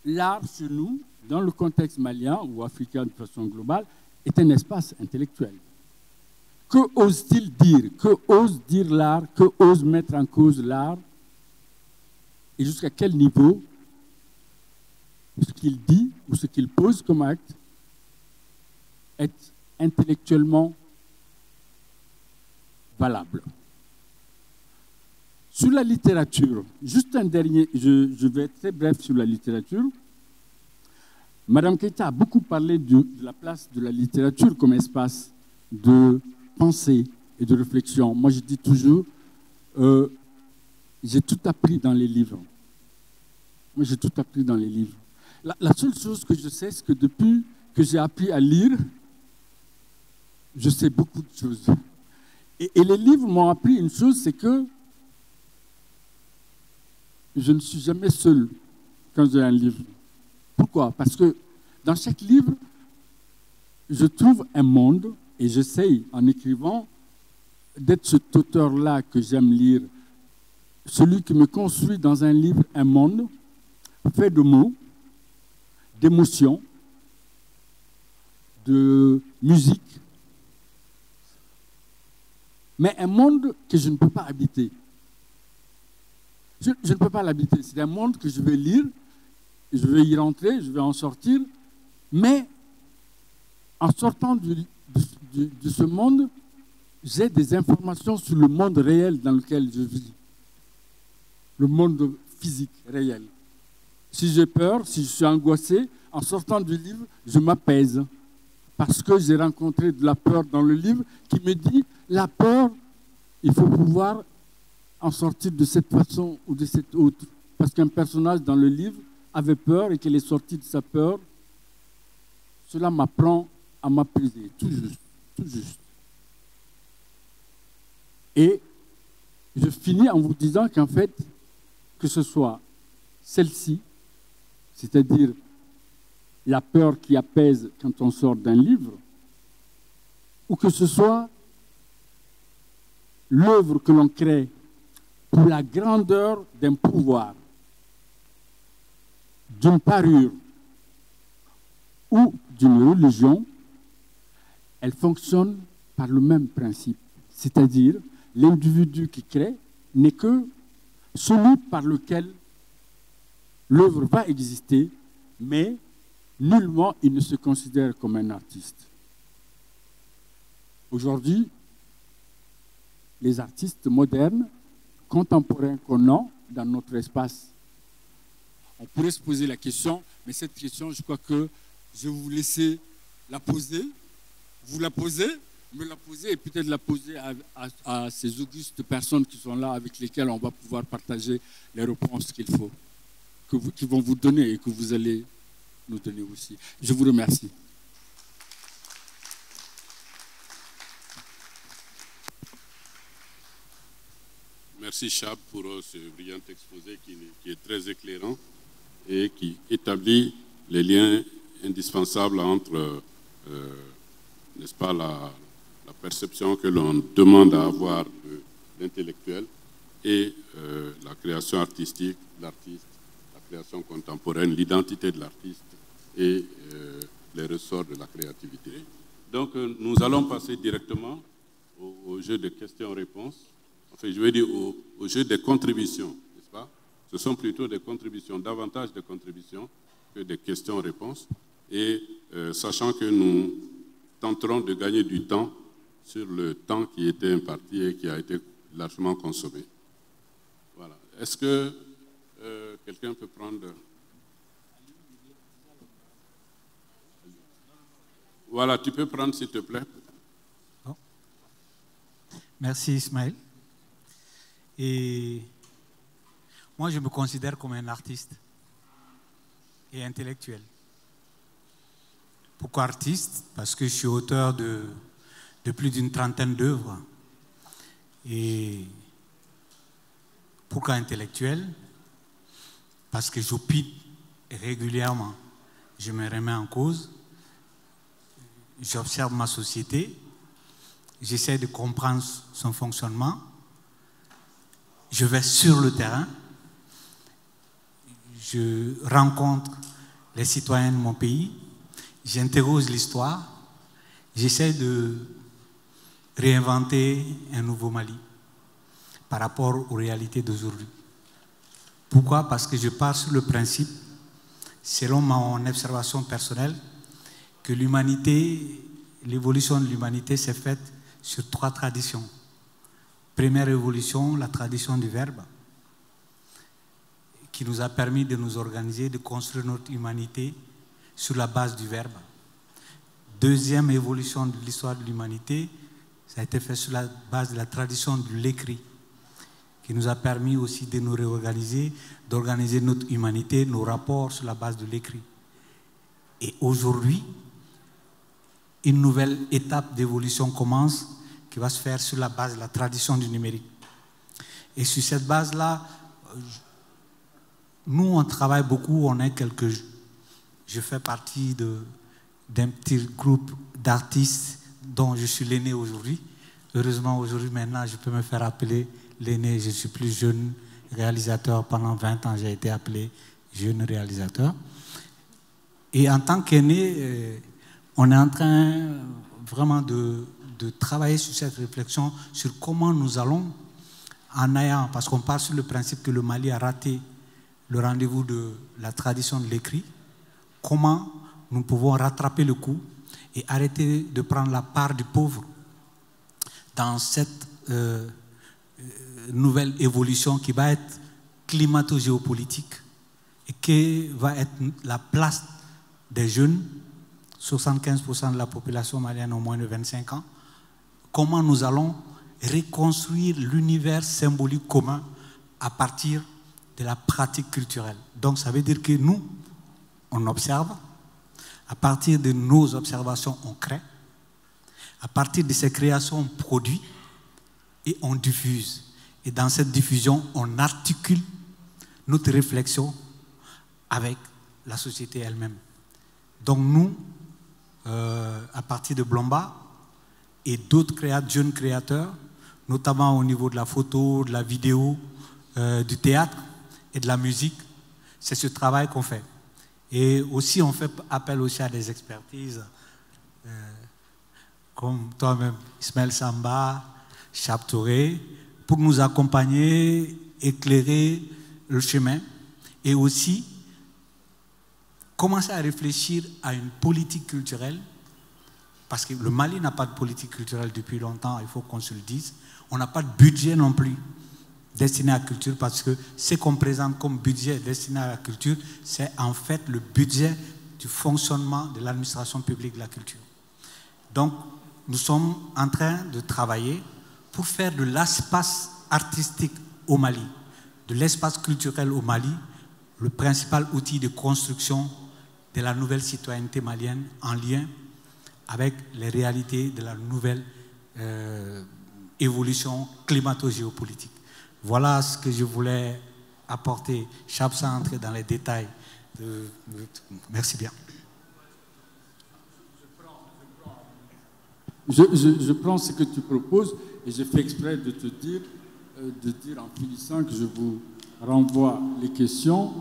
l'art chez nous, dans le contexte malien ou africain de façon globale, est un espace intellectuel. Que ose-t-il dire? Que ose dire l'art? Que ose mettre en cause l'art? Et jusqu'à quel niveau ce qu'il dit ou ce qu'il pose comme acte est intellectuellement valable. Sur la littérature, juste un dernier, je vais être très bref sur la littérature. Madame Keïta a beaucoup parlé de la place de la littérature comme espace de pensée et de réflexion. Moi, je dis toujours, j'ai tout appris dans les livres. Moi, j'ai tout appris dans les livres. La seule chose que je sais, c'est que depuis que j'ai appris à lire, je sais beaucoup de choses. Et les livres m'ont appris une chose, c'est que je ne suis jamais seul quand j'ai un livre. Pourquoi? Parce que dans chaque livre, je trouve un monde et j'essaye, en écrivant, d'être cet auteur-là que j'aime lire, celui qui me construit dans un livre un monde fait de mots, d'émotions, de musique, mais un monde que je ne peux pas habiter. Je ne peux pas l'habiter. C'est un monde que je vais lire, je vais y rentrer, je vais en sortir, mais en sortant de ce monde, j'ai des informations sur le monde réel dans lequel je vis. Le monde physique, réel. Si j'ai peur, si je suis angoissé, en sortant du livre, je m'apaise. Parce que j'ai rencontré de la peur dans le livre qui me dit, la peur, il faut pouvoir en sortir de cette façon ou de cette autre. Parce qu'un personnage dans le livre avait peur et qu'il est sorti de sa peur. Cela m'apprend à m'apaiser, tout juste, tout juste. Et je finis en vous disant qu'en fait, que ce soit celle-ci, c'est-à-dire la peur qui apaise quand on sort d'un livre, ou que ce soit l'œuvre que l'on crée pour la grandeur d'un pouvoir, d'une parure ou d'une religion, elle fonctionne par le même principe. C'est-à-dire, l'individu qui crée n'est que celui par lequel l'œuvre va exister, mais nullement il ne se considère comme un artiste. Aujourd'hui, les artistes modernes, contemporains qu'on a dans notre espace, on pourrait se poser la question, mais cette question, je crois que je vais vous laisser la poser, vous la posez, me la poser et peut-être la poser à ces augustes personnes qui sont là, avec lesquelles on va pouvoir partager les réponses qu'il faut, qui vont vous donner et que vous allez nous donner aussi. Je vous remercie. Merci Chab pour ce brillant exposé qui est très éclairant et qui établit les liens indispensables entre, n'est-ce pas, la perception que l'on demande à avoir de l'intellectuel et la création artistique, l'artiste, la création contemporaine, l'identité de l'artiste et les ressorts de la créativité. Donc nous allons passer directement au jeu de questions-réponses. Enfin, je vais dire au jeu des contributions, n'est-ce pas? Ce sont plutôt des contributions, davantage de contributions que des questions-réponses. Et sachant que nous tenterons de gagner du temps sur le temps qui était imparti et qui a été largement consommé. Voilà. Est-ce que quelqu'un peut prendre... Voilà, tu peux prendre s'il te plaît. Oh. Merci Ismaël. Et Moi, je me considère comme un artiste et intellectuel. Pourquoi artiste? Parce que je suis auteur de plus d'une trentaine d'œuvres. Et pourquoi intellectuel? Parce que j'opine régulièrement. Je me remets en cause. J'observe ma société. J'essaie de comprendre son fonctionnement. Je vais sur le terrain. Je rencontre les citoyens de mon pays. J'interroge l'histoire. J'essaie de réinventer un nouveau Mali par rapport aux réalités d'aujourd'hui. Pourquoi? Parce que je pars sur le principe, selon mon observation personnelle, que l'humanité, l'évolution de l'humanité s'est faite sur 3 traditions. Première évolution, la tradition du verbe, qui nous a permis de nous organiser, de construire notre humanité sur la base du verbe. Deuxième évolution de l'histoire de l'humanité, ça a été fait sur la base de la tradition de l'écrit, qui nous a permis aussi de nous réorganiser, d'organiser notre humanité, nos rapports sur la base de l'écrit. Et aujourd'hui, une nouvelle étape d'évolution commence, qui va se faire sur la base de la tradition du numérique. Et sur cette base-là, nous, on travaille beaucoup, on est quelques... Je fais partie d'un petit groupe d'artistes dont je suis l'aîné aujourd'hui. Heureusement, aujourd'hui, maintenant, je peux me faire appeler l'aîné. Je suis plus jeune réalisateur. Pendant 20 ans, j'ai été appelé jeune réalisateur. Et en tant qu'aîné, on est en train vraiment de travailler sur cette réflexion, sur comment nous allons, en ayant, parce qu'on part sur le principe que le Mali a raté le rendez-vous de la tradition de l'écrit, comment nous pouvons rattraper le coup et arrêter de prendre la part du pauvre dans cette nouvelle évolution qui va être climato-géopolitique et qui va être la place des jeunes, 75% de la population malienne au moins de 25 ans. Comment nous allons reconstruire l'univers symbolique commun à partir de la pratique culturelle. Donc ça veut dire que nous, on observe, à partir de nos observations, on crée, à partir de ces créations, on produit et on diffuse. Et dans cette diffusion, on articule notre réflexion avec la société elle-même. Donc nous, à partir de Blomba et d'autres jeunes créateurs, notamment au niveau de la photo, de la vidéo, du théâtre et de la musique, c'est ce travail qu'on fait. Et aussi, on fait appel aussi à des expertises comme toi-même, Ismaël Samba, Chap Touré, pour nous accompagner, éclairer le chemin et aussi commencer à réfléchir à une politique culturelle, parce que le Mali n'a pas de politique culturelle depuis longtemps, il faut qu'on se le dise. On n'a pas de budget non plus destiné à la culture, parce que ce qu'on présente comme budget destiné à la culture, c'est en fait le budget du fonctionnement de l'administration publique de la culture. Donc, nous sommes en train de travailler pour faire de l'espace artistique au Mali, de l'espace culturel au Mali, le principal outil de construction de la nouvelle citoyenneté malienne en lien avec les réalités de la nouvelle évolution climato-géopolitique. Voilà ce que je voulais apporter, sans entrer dans les détails. Merci bien. Je prends ce que tu proposes et j'ai fait exprès de te dire, en finissant, que je vous renvoie les questions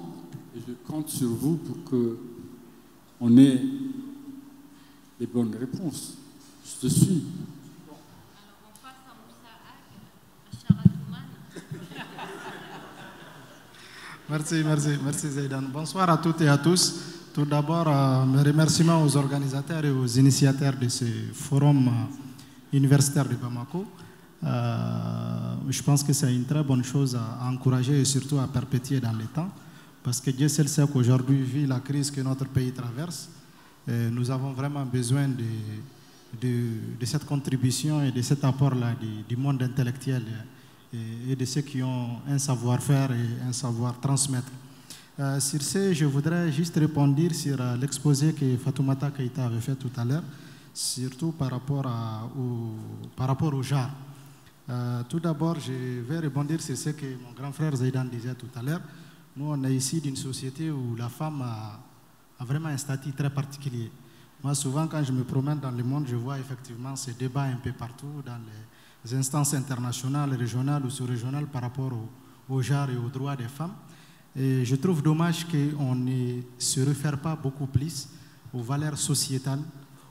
et je compte sur vous pour qu'on ait les bonnes réponses. Je te suis. Merci Zaidan. Bonsoir à toutes et à tous. Tout d'abord, mes remerciements aux organisateurs et aux initiateurs de ce forum universitaire de Bamako. Je pense que c'est une très bonne chose à encourager et surtout à perpétuer dans le temps, parce que Dieu seul sait qu'aujourd'hui, vu la crise que notre pays traverse, nous avons vraiment besoin de cette contribution et de cet apport-là du monde intellectuel et de ceux qui ont un savoir-faire et un savoir transmettre. Sur ce, je voudrais juste répondre sur l'exposé que Fatoumata Keïta avait fait tout à l'heure, surtout par rapport au genre. Tout d'abord, je vais rebondir sur ce que mon grand frère Zaidan disait tout à l'heure. Nous, on est ici d'une société où la femme a vraiment un statut très particulier. Moi, souvent, quand je me promène dans le monde, je vois effectivement ces débats un peu partout, dans les instances internationales, régionales ou sous-régionales par rapport au genre et aux droits des femmes. Et je trouve dommage qu'on ne se réfère pas beaucoup plus aux valeurs sociétales,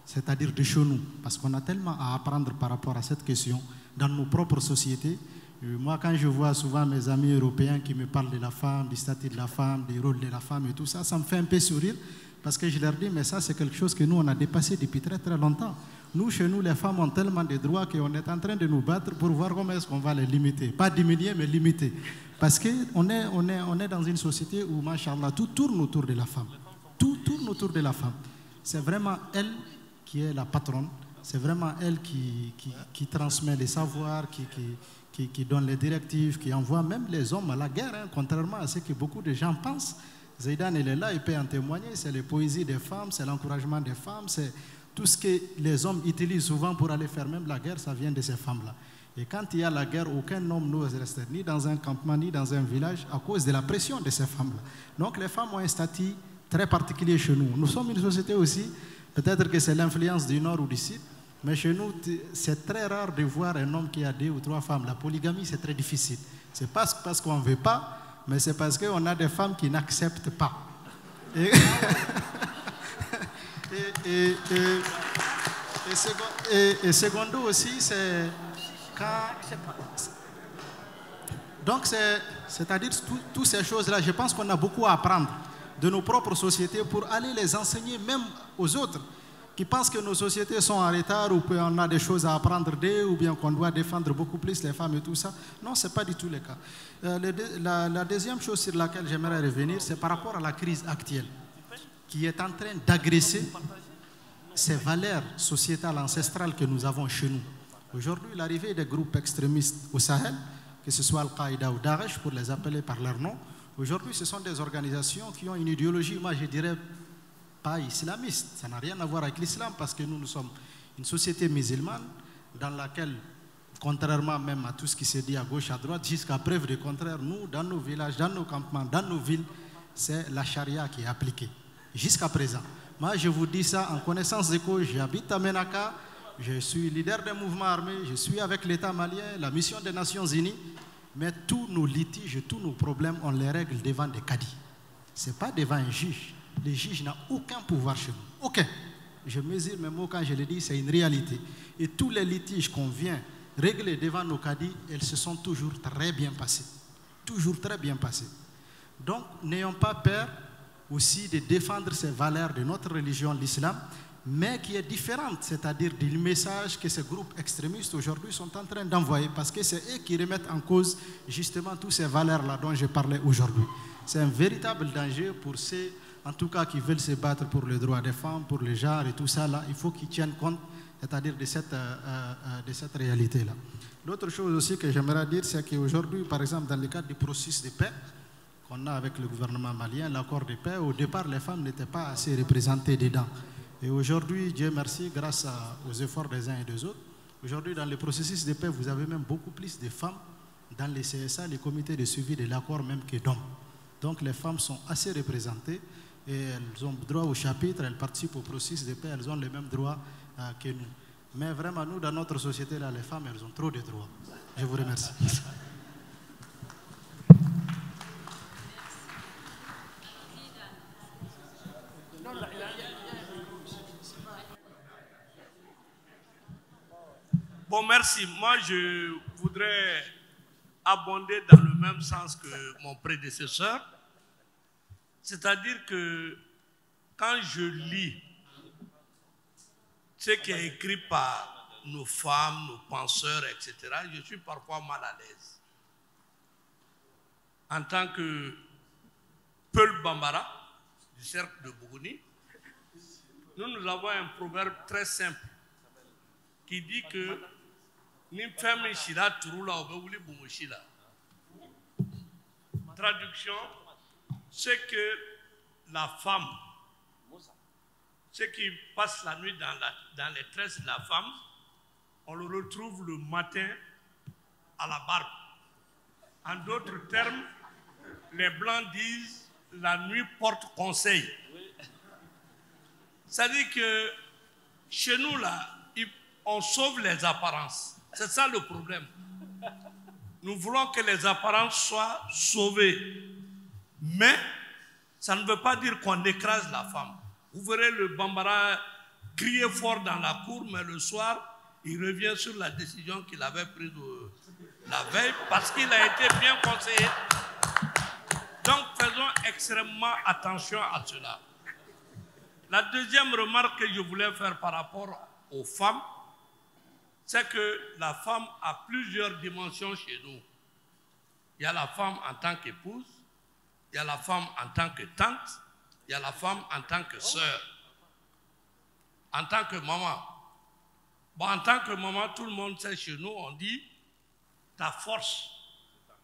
c'est-à-dire de chez nous, parce qu'on a tellement à apprendre par rapport à cette question dans nos propres sociétés. Moi, quand je vois souvent mes amis européens qui me parlent de la femme, du statut de la femme, du rôle de la femme et tout ça, ça me fait un peu sourire, parce que je leur dis, mais ça, c'est quelque chose que nous, on a dépassé depuis très, très longtemps. Nous, chez nous, les femmes ont tellement de droits qu'on est en train de nous battre pour voir comment est-ce qu'on va les limiter. Pas diminuer, mais limiter. Parce qu'on est dans une société où, machallah, tout tourne autour de la femme. Tout tourne autour de la femme. C'est vraiment elle qui est la patronne. C'est vraiment elle qui transmet les savoirs, qui donne les directives, qui envoie même les hommes à la guerre, hein, contrairement à ce que beaucoup de gens pensent. Zaidan, il est là, il peut en témoigner. C'est les poésies des femmes, c'est l'encouragement des femmes, c'est tout ce que les hommes utilisent souvent pour aller faire même la guerre, ça vient de ces femmes-là. Et quand il y a la guerre, aucun homme n'ose rester ni dans un campement, ni dans un village, à cause de la pression de ces femmes-là. Donc les femmes ont un statut très particulier chez nous. Nous sommes une société aussi, peut-être que c'est l'influence du nord ou du sud, mais chez nous, c'est très rare de voir un homme qui a 2 ou 3 femmes. La polygamie, c'est très difficile. C'est pas parce qu'on ne veut pas, mais c'est parce qu'on a des femmes qui n'acceptent pas. Et secondo aussi, c'est quand... Donc, c'est-à-dire toutes ces choses-là, je pense qu'on a beaucoup à apprendre de nos propres sociétés pour aller les enseigner même aux autres qui pensent que nos sociétés sont en retard ou qu'on a des choses à apprendre d'eux ou bien qu'on doit défendre beaucoup plus les femmes et tout ça. Non, ce n'est pas du tout le cas. La deuxième chose sur laquelle j'aimerais revenir, c'est par rapport à la crise actuelle qui est en train d'agresser ces valeurs sociétales ancestrales que nous avons chez nous. Aujourd'hui, l'arrivée des groupes extrémistes au Sahel, que ce soit Al-Qaïda ou Daesh, pour les appeler par leur nom, aujourd'hui, ce sont des organisations qui ont une idéologie, moi je dirais, pas islamiste. Ça n'a rien à voir avec l'islam parce que nous sommes une société musulmane dans laquelle, contrairement même à tout ce qui se dit à gauche, à droite, jusqu'à preuve du contraire, nous, dans nos villages, dans nos campements, dans nos villes, c'est la charia qui est appliquée. Jusqu'à présent. Moi, je vous dis ça en connaissance de cause. J'habite à Menaka, je suis leader des mouvements armés, je suis avec l'État malien, la mission des Nations Unies, mais tous nos litiges, tous nos problèmes, on les règle devant des cadis. Ce n'est pas devant un juge. Le juge n'a aucun pouvoir chez nous. Aucun. Je mesure mes mots quand je le dis, c'est une réalité. Et tous les litiges qu'on vient régler devant nos cadis, elles se sont toujours très bien passées. Toujours très bien passées. Donc, n'ayons pas peur aussi de défendre ces valeurs de notre religion, l'islam, mais qui est différente, c'est-à-dire du message que ces groupes extrémistes aujourd'hui sont en train d'envoyer, parce que c'est eux qui remettent en cause justement toutes ces valeurs-là dont je parlais aujourd'hui. C'est un véritable danger pour ceux, en tout cas, qui veulent se battre pour les droits des femmes, pour le genre et tout ça, là, il faut qu'ils tiennent compte, c'est-à-dire de cette réalité-là. L'autre chose aussi que j'aimerais dire, c'est qu'aujourd'hui, par exemple, dans le cadre du processus de paix qu'on a avec le gouvernement malien, l'accord de paix, au départ, les femmes n'étaient pas assez représentées dedans. Et aujourd'hui, Dieu merci, grâce aux efforts des uns et des autres, aujourd'hui, dans le processus de paix, vous avez même beaucoup plus de femmes dans les CSA, les comités de suivi de l'accord, même que d'hommes. Donc, les femmes sont assez représentées et elles ont droit au chapitre, elles participent au processus de paix, elles ont les mêmes droits que nous. Mais vraiment, nous, dans notre société, là, les femmes, elles ont trop de droits. Je vous remercie. Bon, merci. Moi, je voudrais abonder dans le même sens que mon prédécesseur. C'est-à-dire que quand je lis ce qui est écrit par nos femmes, nos penseurs, etc., je suis parfois mal à l'aise. En tant que Peul Bambara, du cercle de Bougouni, nous avons un proverbe très simple qui dit que Traduction, c'est que la femme, ceux qui passent la nuit dans les tresses de la femme, on le retrouve le matin à la barbe. En d'autres termes, les Blancs disent la nuit porte conseil. C'est-à-dire que chez nous, là, on sauve les apparences. C'est ça le problème. Nous voulons que les apparences soient sauvées. Mais ça ne veut pas dire qu'on écrase la femme. Vous verrez le Bambara crier fort dans la cour, mais le soir, il revient sur la décision qu'il avait prise la veille parce qu'il a été bien conseillé. Donc, faisons extrêmement attention à cela. La deuxième remarque que je voulais faire par rapport aux femmes, c'est que la femme a plusieurs dimensions chez nous. Il y a la femme en tant qu'épouse, il y a la femme en tant que tante, il y a la femme en tant que sœur, en tant que maman. Bon, en tant que maman, tout le monde sait chez nous, on dit ta force,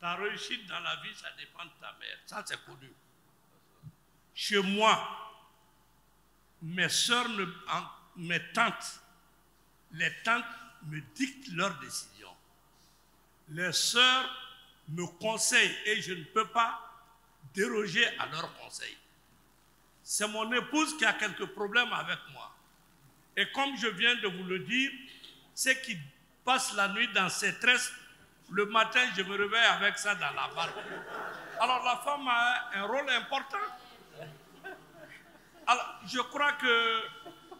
ta réussite dans la vie, ça dépend de ta mère. Ça, c'est connu. Chez moi, mes sœurs, mes tantes, les tantes me dictent leurs décisions. Les sœurs me conseillent et je ne peux pas déroger à leurs conseils. C'est mon épouse qui a quelques problèmes avec moi. Et comme je viens de vous le dire, c'est qui passe la nuit dans ses tresses, le matin, je me réveille avec ça dans la barbe. Alors la femme a un rôle important. Alors, je crois que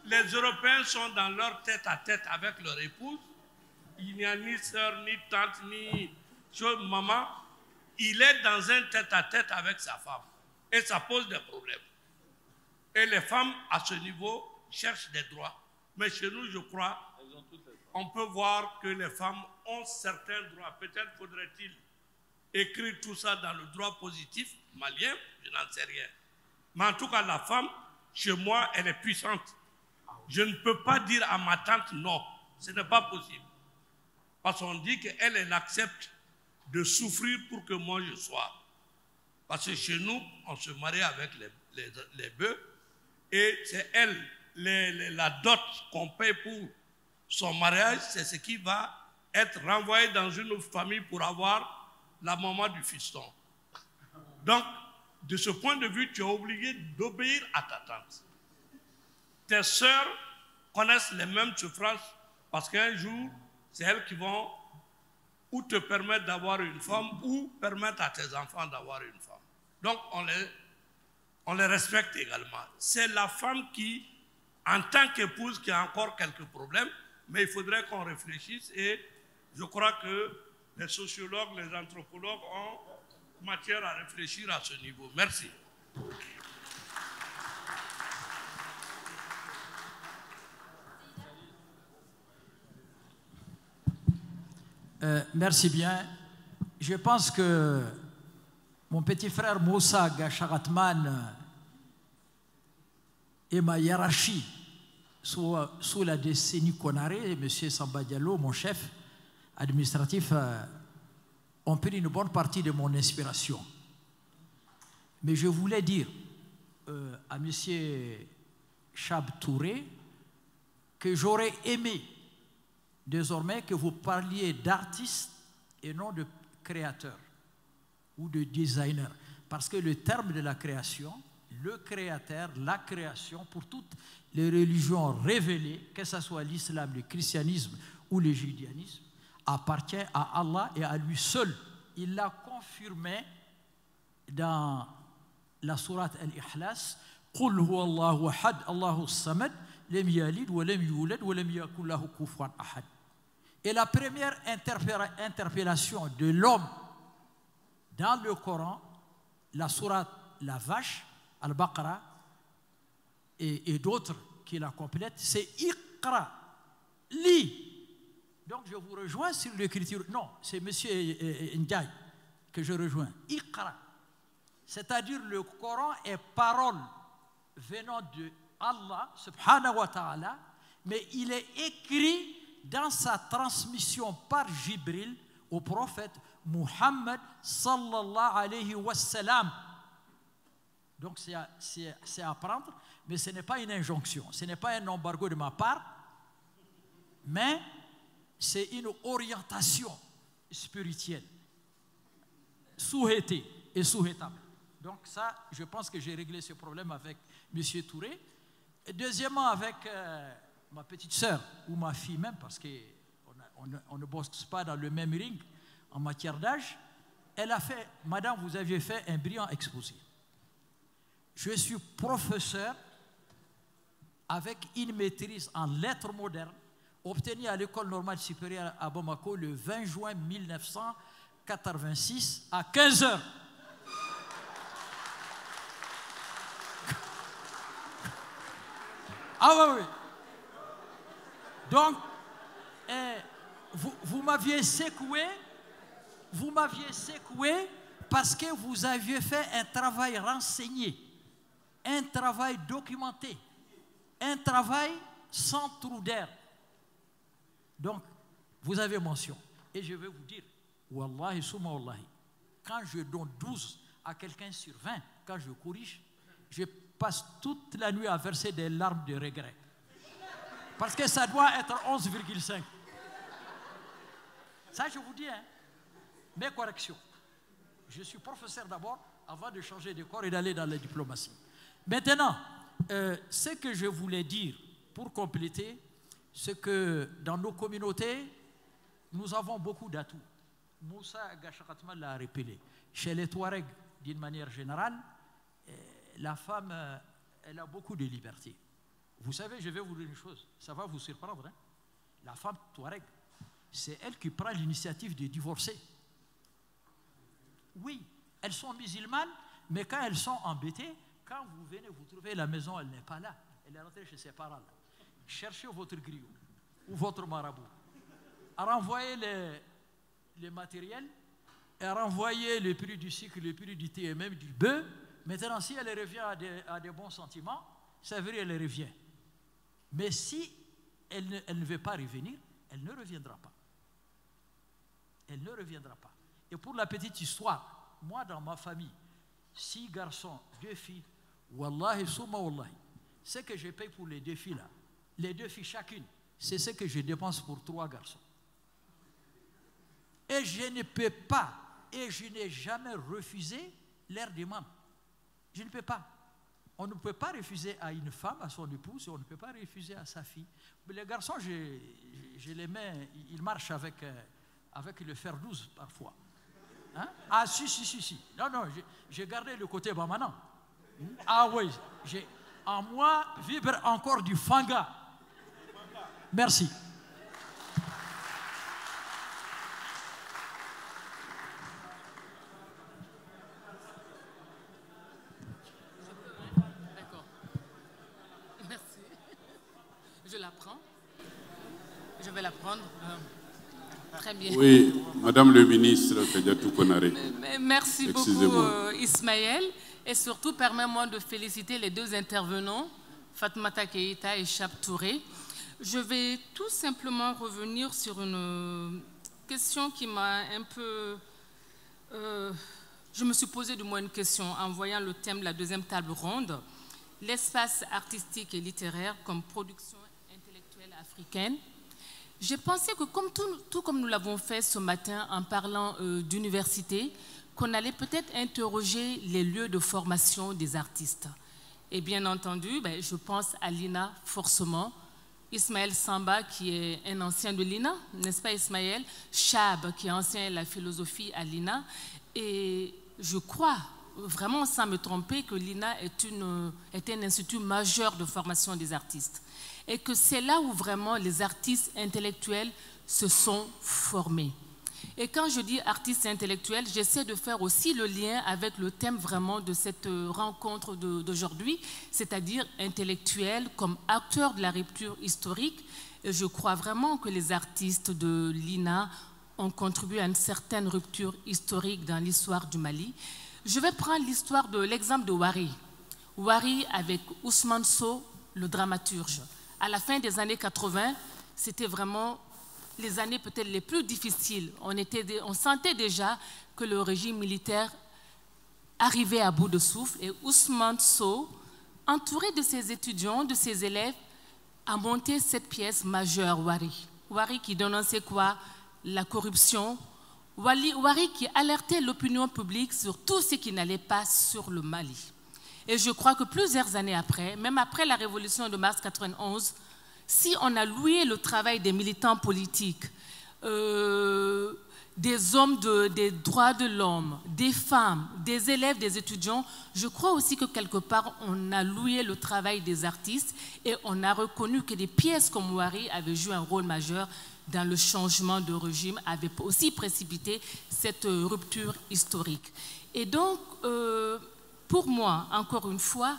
les Européens sont dans leur tête-à-tête avec leur épouse. Il n'y a ni sœur, ni tante, ni maman. Il est dans un tête-à-tête avec sa femme. Et ça pose des problèmes. Et les femmes, à ce niveau, cherchent des droits. Mais chez nous, je crois, on peut voir que les femmes ont certains droits. Peut-être faudrait-il écrire tout ça dans le droit positif malien, je n'en sais rien. Mais en tout cas, la femme, chez moi, elle est puissante. Je ne peux pas dire à ma tante non. Ce n'est pas possible. Parce qu'on dit qu'elle, elle accepte de souffrir pour que moi je sois. Parce que chez nous, on se marie avec les bœufs et c'est elle, la dot qu'on paye pour son mariage, c'est ce qui va être renvoyé dans une famille pour avoir la maman du fiston. Donc, de ce point de vue, tu es obligé d'obéir à ta tante. Tes sœurs connaissent les mêmes souffrances parce qu'un jour, c'est elles qui vont ou te permettre d'avoir une femme ou permettre à tes enfants d'avoir une femme. Donc, on les respecte également. C'est la femme qui, en tant qu'épouse, qui a encore quelques problèmes, mais il faudrait qu'on réfléchisse et je crois que les sociologues, les anthropologues ont matière à réfléchir à ce niveau. Merci. Merci bien. Je pense que mon petit frère Moussa Gacharatman et ma hiérarchie sous la décennie Konaré, M. Samba Diallo, mon chef administratif, ont pris une bonne partie de mon inspiration. Mais je voulais dire à M. Chab Touré que j'aurais aimé désormais que vous parliez d'artistes et non de créateurs ou de designers. Parce que le terme de la création, le créateur, la création, pour toutes les religions révélées, que ce soit l'islam, le christianisme ou le judaïsme, appartient à Allah et à lui seul. Il l'a confirmé dans la sourate Al-Ikhlas, قُلْ هُوَ اللَّهُ أَحَدٌ اللَّهُ الصَّمَدُ لم يلد ولم يولد ولم يكن له كفوا أحد. Et la première interpellation de l'homme dans le Coran, la sourate La Vache, Al-Baqarah et d'autres qui la complètent, c'est Iqra, lis. Donc je vous rejoins sur l'écriture. Non, c'est M. Ndiaye que je rejoins. Iqra. C'est-à-dire le Coran est parole venant de Allah, subhanahu wa ta'ala, mais il est écrit dans sa transmission par Jibril au prophète Muhammad sallallahu alayhi wa sallam. Donc c'est à prendre, mais ce n'est pas une injonction, ce n'est pas un embargo de ma part, mais c'est une orientation spirituelle, souhaitée et souhaitable. Donc ça, je pense que j'ai réglé ce problème avec M. Touré. Et deuxièmement, avec ma petite sœur, ou ma fille même, parce qu'on ne bosse pas dans le même ring en matière d'âge, elle a fait, madame, vous aviez fait un brillant exposé. Je suis professeur avec une maîtrise en lettres modernes, obtenue à l'École normale supérieure à Bamako le 20 juin 1986 à 15h. Ah oui. Donc, vous m'aviez secoué parce que vous aviez fait un travail renseigné, un travail documenté, un travail sans trou d'air. Donc, vous avez mention. Et je vais vous dire, Wallahi, summa Wallahi, quand je donne 12 à quelqu'un sur 20, quand je corrige, je passe toute la nuit à verser des larmes de regret. Parce que ça doit être 11,5. Ça, je vous dis, hein, mes corrections. Je suis professeur d'abord, avant de changer de corps et d'aller dans la diplomatie. Maintenant, ce que je voulais dire, pour compléter, c'est que dans nos communautés, nous avons beaucoup d'atouts. Moussa Gachakatma l'a rappelé. Chez les Touaregs, d'une manière générale, la femme, elle a beaucoup de liberté. Vous savez, je vais vous dire une chose, ça va vous surprendre. Hein? La femme Touareg, c'est elle qui prend l'initiative de divorcer. Oui, elles sont musulmanes, mais quand elles sont embêtées, quand vous venez, vous trouvez la maison, elle n'est pas là. Elle est rentrée chez ses parents. Là. Cherchez votre griot ou votre marabout. Renvoyez les matériels, et renvoyez le prix du sucre, le prix du thé et même du bœuf. Maintenant, si elle revient à des bons sentiments, ça veut dire qu'elle revient. Mais si elle ne veut pas revenir, elle ne reviendra pas. Elle ne reviendra pas. Et pour la petite histoire, moi dans ma famille, 6 garçons, 2 filles, wallahi, summa wallahi, ce que je paye pour les 2 filles là, les 2 filles chacune, c'est ce que je dépense pour 3 garçons. Et je ne peux pas, et je n'ai jamais refusé leur demande. Je ne peux pas. On ne peut pas refuser à une femme, à son épouse, et on ne peut pas refuser à sa fille. Mais les garçons, je les mets, ils marchent avec le fer 12 parfois. Hein? Ah si. Non, j'ai gardé le côté bamanant. Ah oui, en moi vibre encore du fanga. Merci. Je la prends. Je vais la prendre. Très bien. Oui, Madame le ministre Kadiatou Konaré. Merci beaucoup, Ismaël. Et surtout, permets-moi de féliciter les 2 intervenants, Fatoumata Keïta et Chab Touré. Je vais tout simplement revenir sur une question qui m'a un peu... je me suis posé du moins une question en voyant le thème de la 2e table ronde. L'espace artistique et littéraire comme production intellectuelle africaine. J'ai pensé que tout comme nous l'avons fait ce matin en parlant d'université, qu'on allait peut-être interroger les lieux de formation des artistes. Et bien entendu, je pense à l'INA forcément, Ismaël Samba qui est un ancien de l'INA, n'est-ce pas Ismaël? Chab qui est ancien de la philosophie à l'INA. Et je crois vraiment sans me tromper que l'INA est un institut majeur de formation des artistes. Et que c'est là où vraiment les artistes intellectuels se sont formés. Et quand je dis artistes intellectuels, j'essaie de faire aussi le lien avec le thème vraiment de cette rencontre d'aujourd'hui, c'est-à-dire intellectuels comme acteurs de la rupture historique. Et je crois vraiment que les artistes de l'INA ont contribué à une certaine rupture historique dans l'histoire du Mali. Je vais prendre l'exemple de Wari. Wari avec Ousmane Sow, le dramaturge. À la fin des années 80, c'était vraiment les années peut-être les plus difficiles. On sentait déjà que le régime militaire arrivait à bout de souffle et Ousmane Sow, entouré de ses étudiants, de ses élèves, a monté cette pièce majeure, Wari. Wari qui dénonçait quoi? La corruption. Wari qui alertait l'opinion publique sur tout ce qui n'allait pas sur le Mali. Et je crois que plusieurs années après, même après la révolution de mars 91, si on a loué le travail des militants politiques, des hommes des droits de l'homme, des femmes, des élèves, des étudiants, je crois aussi que quelque part, on a loué le travail des artistes et on a reconnu que des pièces comme Wari avaient joué un rôle majeur dans le changement de régime, avaient aussi précipité cette rupture historique. Et donc, pour moi, encore une fois,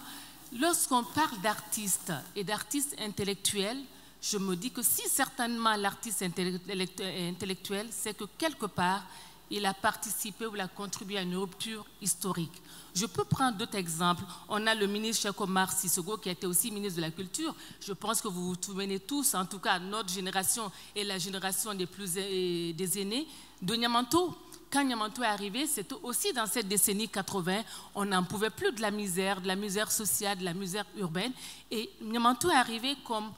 lorsqu'on parle d'artistes et d'artistes intellectuels, je me dis que si certainement l'artiste intellectuel, c'est que quelque part, il a participé ou il a contribué à une rupture historique. Je peux prendre d'autres exemples. On a le ministre Cheikh Omar Sissoko qui a été aussi ministre de la Culture. Je pense que vous vous souvenez tous, en tout cas notre génération et la génération des aînés, de Niamanto. Quand Niamanto est arrivé, c'était aussi dans cette décennie 80, on n'en pouvait plus de la misère sociale, de la misère urbaine. Et Niamanto est arrivé comme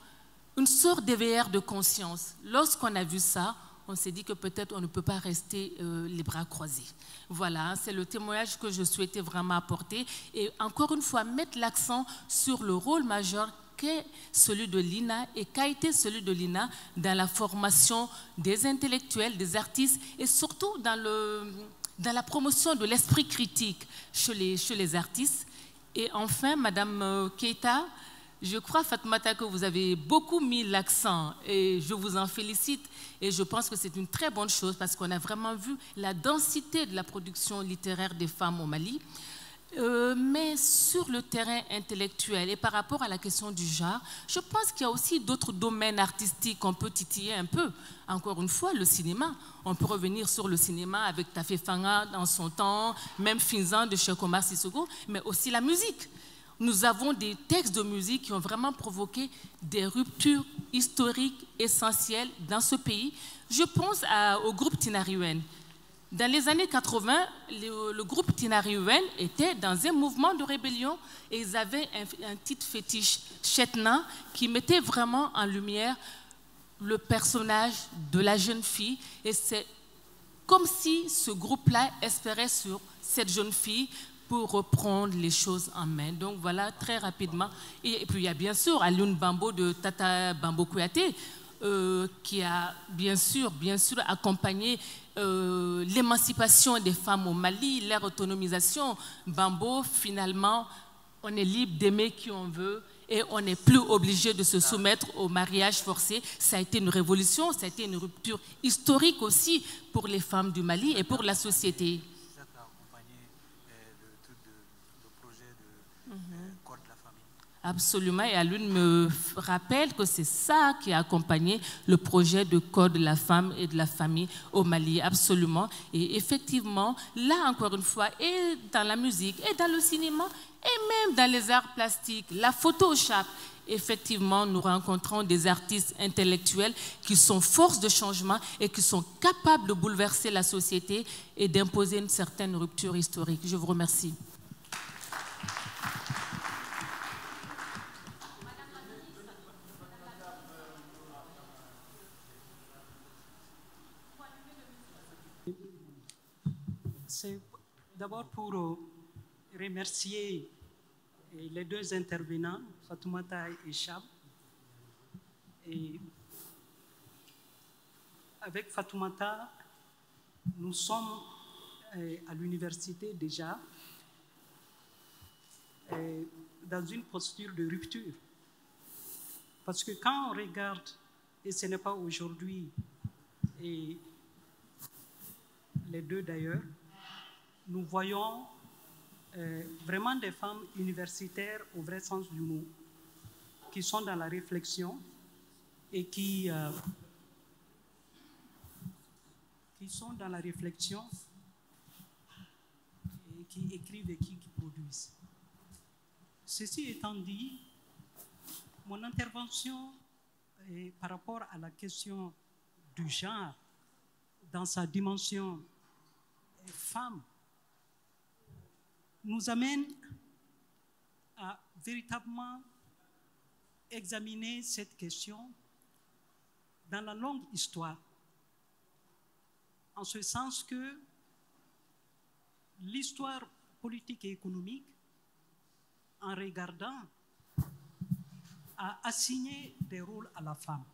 une sorte d'éveilleur de conscience. Lorsqu'on a vu ça, on s'est dit que peut-être on ne peut pas rester les bras croisés. Voilà, c'est le témoignage que je souhaitais vraiment apporter. Et encore une fois, mettre l'accent sur le rôle majeur qu'est celui de l'INA et qu'a été celui de l'INA dans la formation des intellectuels, des artistes et surtout dans la promotion de l'esprit critique chez les artistes. Et enfin, Madame Keïta, je crois, Fatoumata, que vous avez beaucoup mis l'accent et je vous en félicite et je pense que c'est une très bonne chose parce qu'on a vraiment vu la densité de la production littéraire des femmes au Mali. Mais sur le terrain intellectuel et par rapport à la question du genre, je pense qu'il y a aussi d'autres domaines artistiques qu'on peut titiller un peu. Encore une fois, le cinéma. On peut revenir sur le cinéma avec Tafé Fanga dans son temps, même Finzan de Cheikh Omar Sissoko, mais aussi la musique. Nous avons des textes de musique qui ont vraiment provoqué des ruptures historiques essentielles dans ce pays. Je pense au groupe Tinariwen. Dans les années 80, le groupe Tinariwen était dans un mouvement de rébellion et ils avaient un titre fétiche, Chetna, qui mettait vraiment en lumière le personnage de la jeune fille. Et c'est comme si ce groupe-là espérait sur cette jeune fille pour reprendre les choses en main. Donc voilà, très rapidement. Et puis il y a bien sûr Alioune Bambo de Tata Bambo Kouyaté, qui a bien sûr accompagné l'émancipation des femmes au Mali, leur autonomisation. Bambo, finalement, on est libre d'aimer qui on veut et on n'est plus obligé de se soumettre au mariage forcé. Ça a été une révolution, ça a été une rupture historique aussi pour les femmes du Mali et pour la société. Absolument, et Alioune me rappelle que c'est ça qui a accompagné le projet de Code de la femme et de la famille au Mali, absolument. Et effectivement, là encore une fois, et dans la musique, et dans le cinéma, et même dans les arts plastiques, la Photoshop, effectivement, nous rencontrons des artistes intellectuels qui sont force de changement et qui sont capables de bouleverser la société et d'imposer une certaine rupture historique. Je vous remercie. C'est d'abord pour remercier les deux intervenants, Fatoumata et Chab. Et avec Fatoumata, nous sommes à l'université déjà dans une posture de rupture. Parce que quand on regarde, et ce n'est pas aujourd'hui, et les deux d'ailleurs, nous voyons vraiment des femmes universitaires au vrai sens du mot, qui sont dans la réflexion et qui sont dans la réflexion et qui écrivent et qui produisent. Ceci étant dit, mon intervention par rapport à la question du genre dans sa dimension femme nous amène à véritablement examiner cette question dans la longue histoire, en ce sens que l'histoire politique et économique, en regardant, a assigné des rôles à la femme.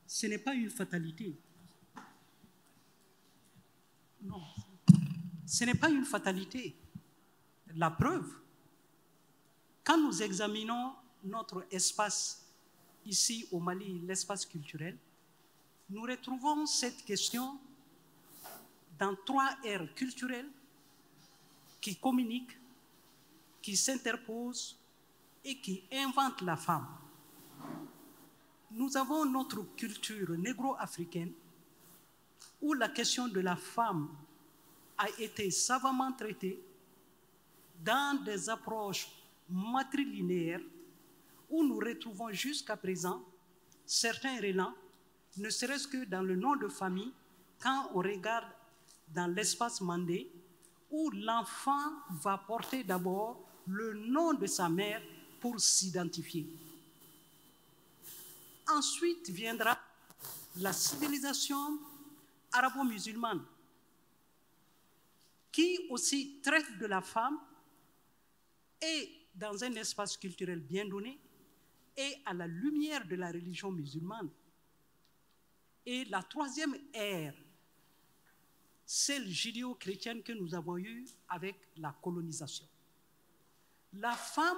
Ce n'est pas une fatalité. Non, ce n'est pas une fatalité. La preuve, quand nous examinons notre espace ici au Mali, l'espace culturel, nous retrouvons cette question dans 3 aires culturelles qui communiquent, qui s'interposent et qui inventent la femme. Nous avons notre culture négro-africaine où la question de la femme a été savamment traitée dans des approches matrilinéaires où nous retrouvons jusqu'à présent certains relents, ne serait-ce que dans le nom de famille, quand on regarde dans l'espace mandé, où l'enfant va porter d'abord le nom de sa mère pour s'identifier. Ensuite viendra la civilisation arabo-musulmane, qui aussi traite de la femme et dans un espace culturel bien donné et à la lumière de la religion musulmane. Et la 3e ère, celle judéo-chrétienne que nous avons eue avec la colonisation. La femme,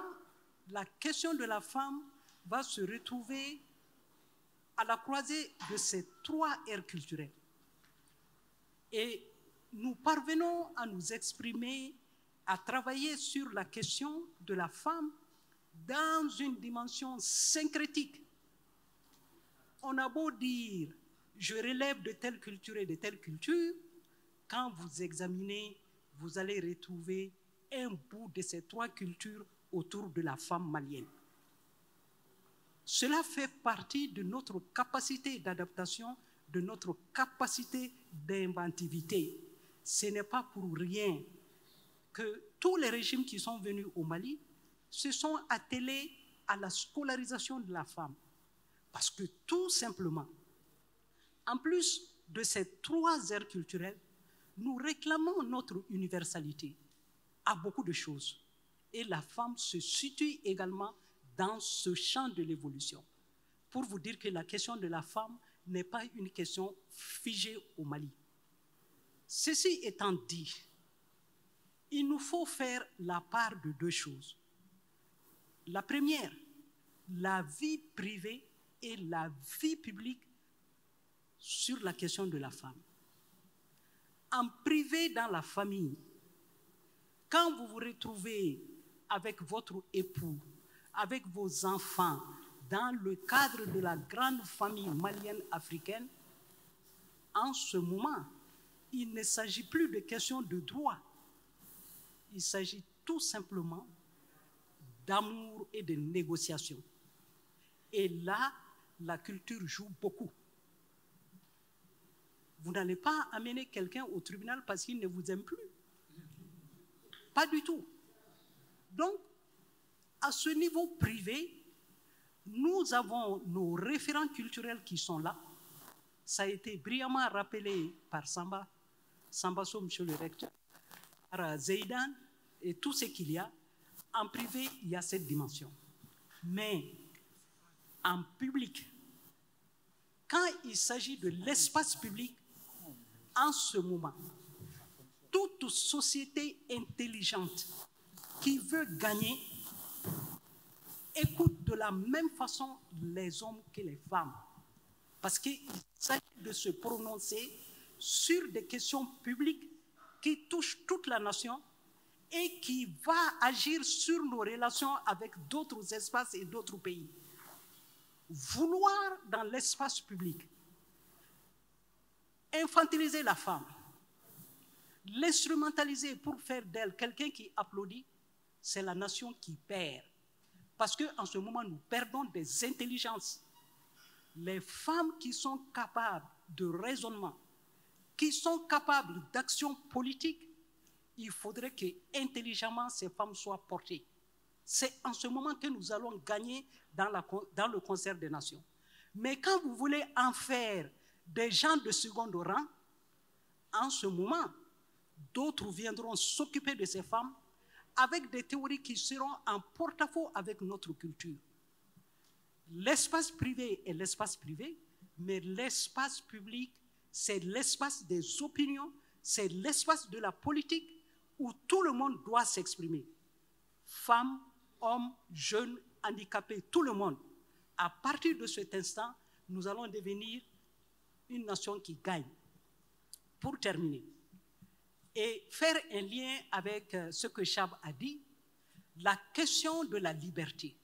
la question de la femme va se retrouver à la croisée de ces 3 aires culturelles. Et nous parvenons à nous exprimer, à travailler sur la question de la femme dans une dimension syncrétique. On a beau dire, je relève de telle culture et de telle culture, quand vous examinez, vous allez retrouver un bout de ces 3 cultures autour de la femme malienne. Cela fait partie de notre capacité d'adaptation, de notre capacité d'inventivité. Ce n'est pas pour rien que tous les régimes qui sont venus au Mali se sont attelés à la scolarisation de la femme. Parce que tout simplement, en plus de ces 3 aires culturelles, nous réclamons notre universalité à beaucoup de choses. Et la femme se situe également dans ce champ de l'évolution. Pour vous dire que la question de la femme n'est pas une question figée au Mali. Ceci étant dit, il nous faut faire la part de 2 choses. La première, la vie privée et la vie publique sur la question de la femme. En privé dans la famille, quand vous vous retrouvez avec votre époux, avec vos enfants, dans le cadre de la grande famille malienne africaine, en ce moment, il ne s'agit plus de questions de droit. Il s'agit tout simplement d'amour et de négociation. Et là, la culture joue beaucoup. Vous n'allez pas amener quelqu'un au tribunal parce qu'il ne vous aime plus. Pas du tout. Donc, à ce niveau privé, nous avons nos référents culturels qui sont là. Ça a été brillamment rappelé par Sambasso, monsieur le recteur, par Zeidan et tout ce qu'il y a. En privé, il y a cette dimension. Mais en public, quand il s'agit de l'espace public, en ce moment, toute société intelligente qui veut gagner écoute de la même façon les hommes que les femmes. Parce qu'il s'agit de se prononcer sur des questions publiques qui touchent toute la nation et qui va agir sur nos relations avec d'autres espaces et d'autres pays. Vouloir dans l'espace public infantiliser la femme, l'instrumentaliser pour faire d'elle quelqu'un qui applaudit, c'est la nation qui perd. Parce qu'en ce moment, nous perdons des intelligences. Les femmes qui sont capables de raisonnement, qui sont capables d'action politique, il faudrait que intelligemment ces femmes soient portées. C'est en ce moment que nous allons gagner dans le concert des nations. Mais quand vous voulez en faire des gens de second rang, en ce moment, d'autres viendront s'occuper de ces femmes avec des théories qui seront en porte-à-faux avec notre culture. L'espace privé est l'espace privé, mais l'espace public, c'est l'espace des opinions, c'est l'espace de la politique où tout le monde doit s'exprimer. Femmes, hommes, jeunes, handicapés, tout le monde. À partir de cet instant, nous allons devenir une nation qui gagne. Pour terminer, et faire un lien avec ce que Chab a dit, la question de la liberté.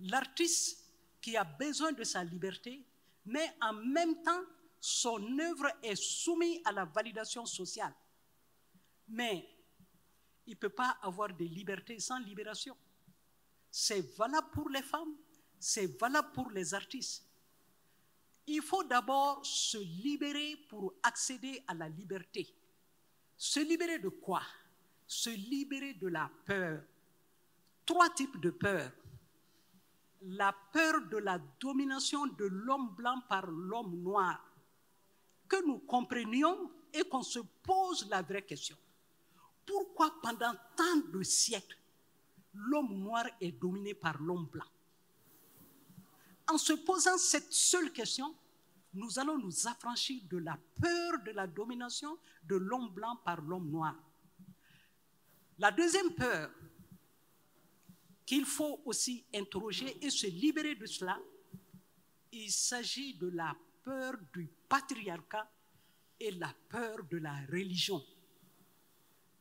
L'artiste qui a besoin de sa liberté, mais en même temps, son œuvre est soumise à la validation sociale. Mais il ne peut pas avoir de liberté sans libération. C'est valable pour les femmes, c'est valable pour les artistes. Il faut d'abord se libérer pour accéder à la liberté. Se libérer de quoi? Se libérer de la peur. 3 types de peur. La peur de la domination de l'homme blanc par l'homme noir. Que nous comprenions et qu'on se pose la vraie question. Pourquoi pendant tant de siècles, l'homme noir est dominé par l'homme blanc? En se posant cette seule question, nous allons nous affranchir de la peur de la domination de l'homme blanc par l'homme noir. La deuxième peur qu'il faut aussi interroger et se libérer de cela, il s'agit de la peur du patriarcat et la peur de la religion.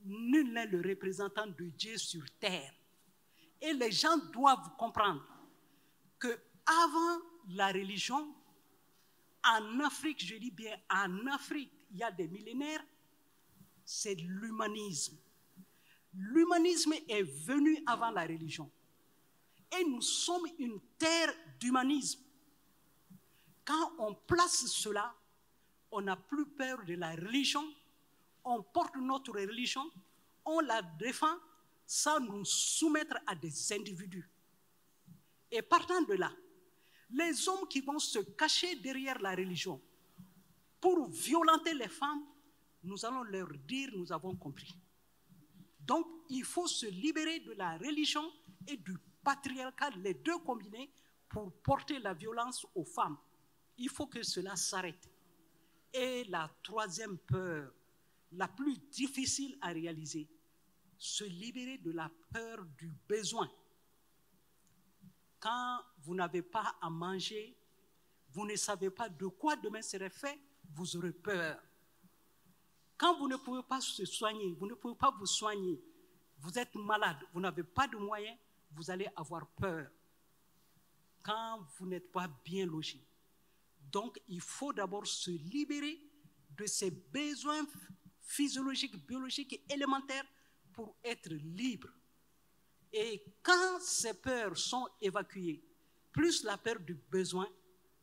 Nul n'est le représentant de Dieu sur terre. Et les gens doivent comprendre que avant la religion, en Afrique, je dis bien en Afrique, il y a des millénaires, c'est l'humanisme. L'humanisme est venu avant la religion. Et nous sommes une terre d'humanisme. Quand on place cela, on n'a plus peur de la religion, on porte notre religion, on la défend sans nous soumettre à des individus. Et partant de là, les hommes qui vont se cacher derrière la religion pour violenter les femmes, nous allons leur dire, nous avons compris. Donc, il faut se libérer de la religion et du patriarcat, les deux combinés, pour porter la violence aux femmes. Il faut que cela s'arrête. Et la troisième peur, la plus difficile à réaliser, se libérer de la peur du besoin. Quand vous n'avez pas à manger, vous ne savez pas de quoi demain serait fait, vous aurez peur. Quand vous ne pouvez pas se soigner, vous ne pouvez pas vous soigner, vous êtes malade, vous n'avez pas de moyens, vous allez avoir peur. Quand vous n'êtes pas bien logé. Donc, il faut d'abord se libérer de ces besoins physiologiques, biologiques et élémentaires pour être libre. Et quand ces peurs sont évacuées, plus la peur du besoin,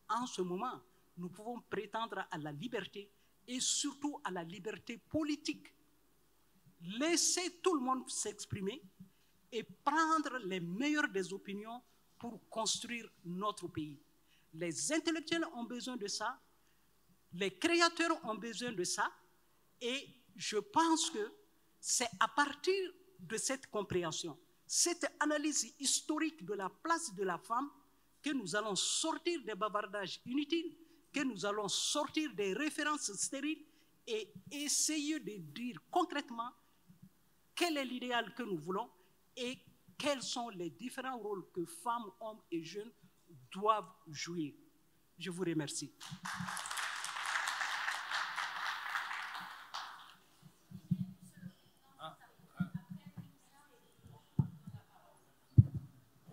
en ce moment, nous pouvons prétendre à la liberté et surtout à la liberté politique. Laisser tout le monde s'exprimer et prendre les meilleures des opinions pour construire notre pays. Les intellectuels ont besoin de ça, les créateurs ont besoin de ça, et je pense que c'est à partir de cette compréhension, cette analyse historique de la place de la femme, que nous allons sortir des bavardages inutiles, que nous allons sortir des références stériles et essayer de dire concrètement quel est l'idéal que nous voulons et quels sont les différents rôles que femmes, hommes et jeunes doivent jouer. Je vous remercie.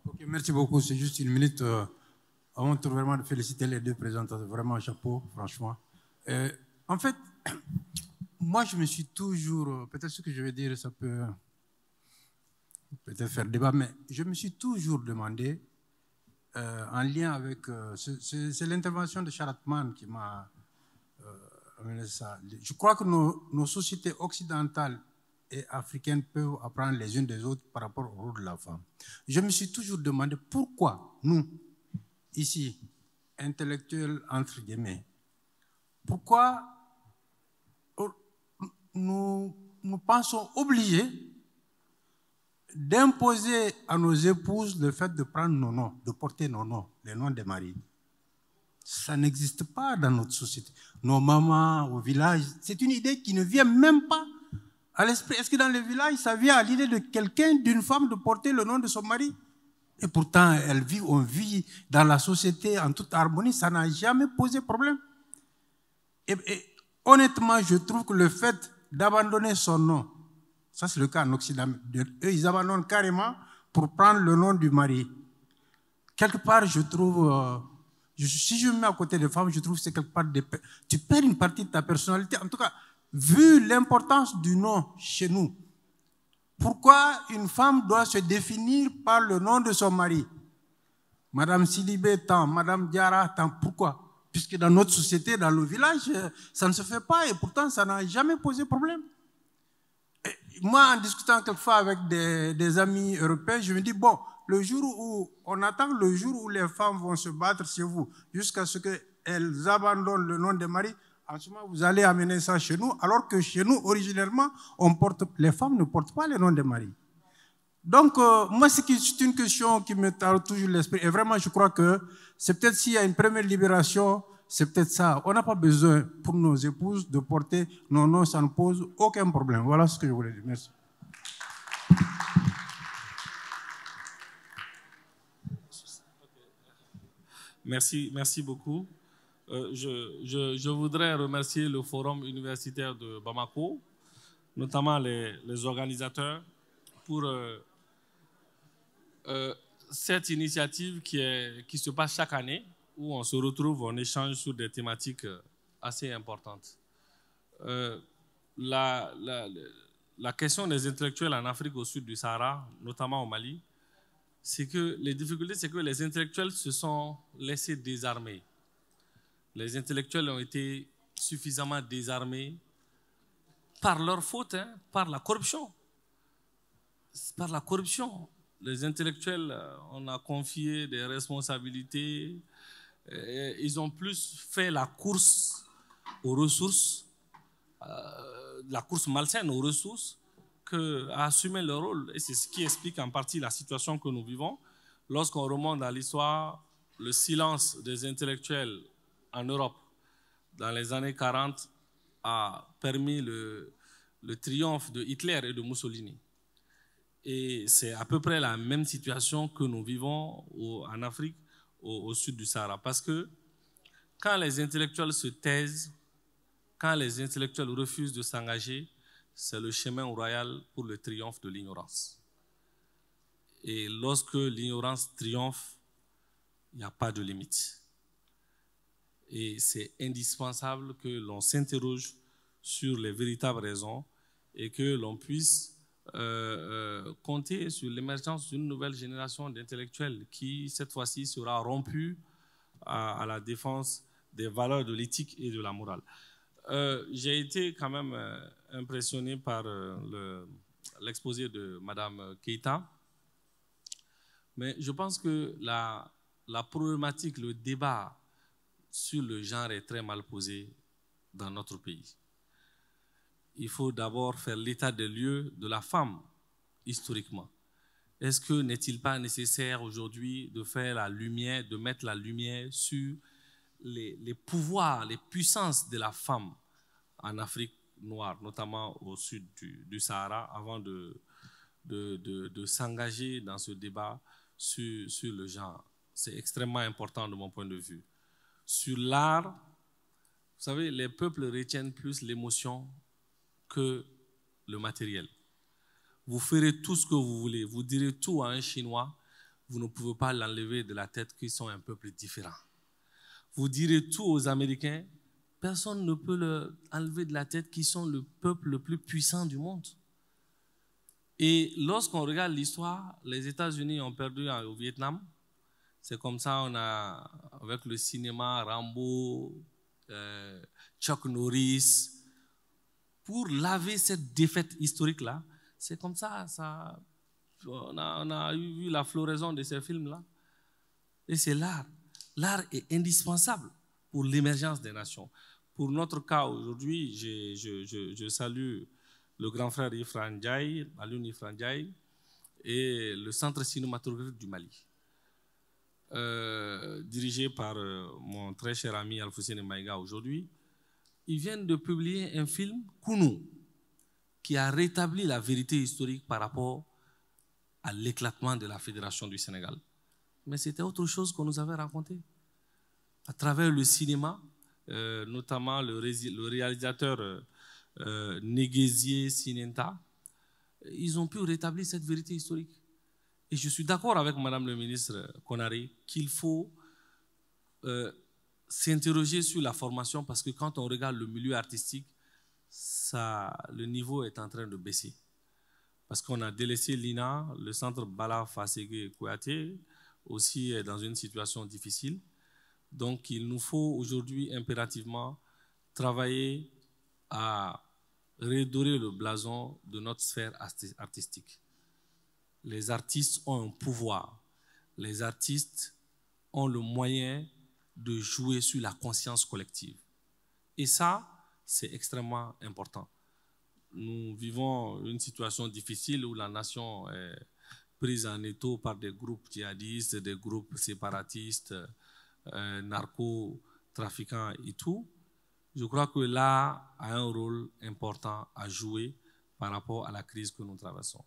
Okay, merci beaucoup. C'est juste une minute. Avant tout, vraiment de féliciter les deux présentateurs. Vraiment, chapeau, franchement. En fait, moi, je me suis toujours... Peut-être ce que je vais dire, ça peut peut-être faire débat, mais je me suis toujours demandé, en lien avec... c'est l'intervention de Charatman qui m'a amener ça. Je crois que nos sociétés occidentales et africaines peuvent apprendre les unes des autres par rapport au rôle de la femme. Je me suis toujours demandé pourquoi nous, ici, intellectuels entre guillemets, pourquoi nous pensons obligés d'imposer à nos épouses le fait de prendre nos noms, de porter nos noms, les noms des maris. Ça n'existe pas dans notre société. Nos mamans au village, c'est une idée qui ne vient même pas à l'esprit. Est-ce que dans le village, ça vient à l'idée de quelqu'un, d'une femme, de porter le nom de son mari? Et pourtant, on vit dans la société en toute harmonie, ça n'a jamais posé problème. Et honnêtement, je trouve que le fait d'abandonner son nom, ça c'est le cas en Occident, eux ils abandonnent carrément pour prendre le nom du mari. Quelque part, je trouve, si je me mets à côté des femmes, je trouve que c'est quelque part, tu perds une partie de ta personnalité. En tout cas, vu l'importance du nom chez nous, pourquoi une femme doit se définir par le nom de son mari? Madame Sidibé tant, Madame Diarra tant, pourquoi? Puisque dans notre société, dans le village, ça ne se fait pas et pourtant ça n'a jamais posé problème. Et moi, en discutant quelquefois avec des amis européens, je me dis, bon, le jour où on attend le jour où les femmes vont se battre chez vous, jusqu'à ce qu'elles abandonnent le nom de mari, en ce moment, vous allez amener ça chez nous, alors que chez nous, originellement, les femmes ne portent pas le nom de mari. Donc, moi, c'est une question qui me tarde toujours l'esprit. Et vraiment, je crois que c'est peut-être s'il y a une première libération, c'est peut-être ça. On n'a pas besoin, pour nos épouses, de porter nos noms, ça ne pose aucun problème. Voilà ce que je voulais dire. Merci. Merci beaucoup. Je voudrais remercier le Forum universitaire de Bamako, notamment les organisateurs, pour cette initiative qui se passe chaque année, où on se retrouve, on échange sur des thématiques assez importantes. La question des intellectuels en Afrique au sud du Sahara, notamment au Mali, c'est que les difficultés, c'est que les intellectuels se sont laissés désarmer. Les intellectuels ont été suffisamment désarmés par leur faute, hein, par la corruption. Par la corruption. Les intellectuels, on a confié des responsabilités. Ils ont plus fait la course aux ressources, la course malsaine aux ressources, qu'à assumer leur rôle. Et c'est ce qui explique en partie la situation que nous vivons. Lorsqu'on remonte à l'histoire, le silence des intellectuels en Europe dans les années 40 a permis le triomphe de Hitler et de Mussolini. Et c'est à peu près la même situation que nous vivons en Afrique, au sud du Sahara. Parce que quand les intellectuels se taisent, quand les intellectuels refusent de s'engager, c'est le chemin royal pour le triomphe de l'ignorance. Et lorsque l'ignorance triomphe, il n'y a pas de limite. Et c'est indispensable que l'on s'interroge sur les véritables raisons et que l'on puisse compter sur l'émergence d'une nouvelle génération d'intellectuels qui, cette fois-ci, sera rompue à la défense des valeurs de l'éthique et de la morale. J'ai été quand même impressionné par l'exposé de Mme Keïta, mais je pense que la problématique, le débat sur le genre est très mal posé dans notre pays. Il faut d'abord faire l'état des lieux de la femme, historiquement. Est-ce que n'est-il pas nécessaire aujourd'hui de faire la lumière, de mettre la lumière sur les pouvoirs, les puissances de la femme en Afrique noire, notamment au sud du Sahara, avant de s'engager dans ce débat sur le genre? C'est extrêmement important de mon point de vue. Sur l'art, vous savez, les peuples retiennent plus l'émotion que le matériel. Vous ferez tout ce que vous voulez, vous direz tout à un Chinois, vous ne pouvez pas l'enlever de la tête qu'ils sont un peuple différent. Vous direz tout aux Américains, personne ne peut l'enlever de la tête qu'ils sont le peuple le plus puissant du monde. Et lorsqu'on regarde l'histoire, les États-Unis ont perdu au Vietnam. C'est comme ça, on a, avec le cinéma, Rambo, Chuck Norris, pour laver cette défaite historique-là. C'est comme ça, on a eu la floraison de ces films-là. Et c'est l'art. L'art est indispensable pour l'émergence des nations. Pour notre cas aujourd'hui, je salue le grand frère Ifra Ndiaye, Alioune Ifra Ndiaye, et le Centre cinématographique du Mali, dirigé par mon très cher ami Alfoussine Maïga aujourd'hui. Ils viennent de publier un film, Kounou, qui a rétabli la vérité historique par rapport à l'éclatement de la Fédération du Sénégal. Mais c'était autre chose qu'on nous avait raconté. À travers le cinéma, notamment le réalisateur Néguézié Sinenta, ils ont pu rétablir cette vérité historique. Et je suis d'accord avec Madame le ministre Konaré qu'il faut s'interroger sur la formation, parce que quand on regarde le milieu artistique, le niveau est en train de baisser. Parce qu'on a délaissé l'INA, le centre Bala Fasségué Kouyaté aussi est dans une situation difficile. Donc il nous faut aujourd'hui impérativement travailler à redorer le blason de notre sphère artistique. Les artistes ont un pouvoir. Les artistes ont le moyen de jouer sur la conscience collective. Et ça, c'est extrêmement important. Nous vivons une situation difficile où la nation est prise en étau par des groupes djihadistes, des groupes séparatistes, narcotrafiquants et tout. Je crois que l'art a un rôle important à jouer par rapport à la crise que nous traversons.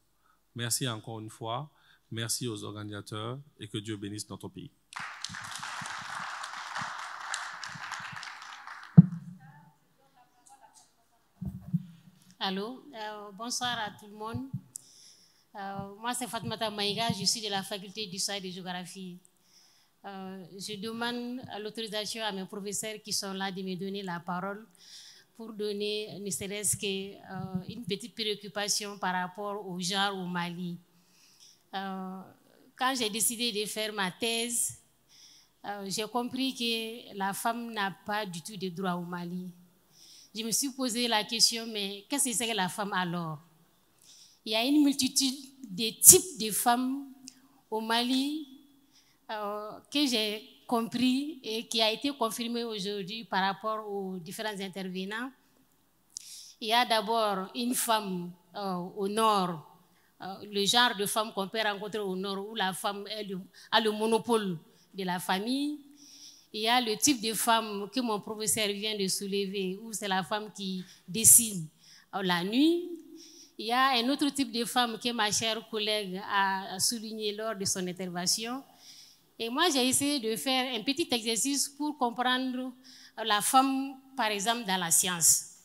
Merci encore une fois. Merci aux organisateurs et que Dieu bénisse notre pays. Allô, bonsoir à tout le monde. Moi, c'est Fatmata Maïga, je suis de la faculté d'histoire et de géographie. Je demande l'autorisation à mes professeurs qui sont là de me donner la parole pour donner ne serait-ce qu'une petite préoccupation par rapport au genre au Mali. Quand j'ai décidé de faire ma thèse, j'ai compris que la femme n'a pas du tout de droit au Mali. Je me suis posé la question, mais qu'est-ce que c'est que la femme alors? Il y a une multitude de types de femmes au Mali que j'ai compris et qui a été confirmé aujourd'hui par rapport aux différents intervenants. Il y a d'abord une femme au nord, le genre de femme qu'on peut rencontrer au nord où la femme a le monopole de la famille. Il y a le type de femme que mon professeur vient de soulever, où c'est la femme qui dessine la nuit. Il y a un autre type de femme que ma chère collègue a souligné lors de son intervention. Et moi, j'ai essayé de faire un petit exercice pour comprendre la femme, par exemple, dans la science.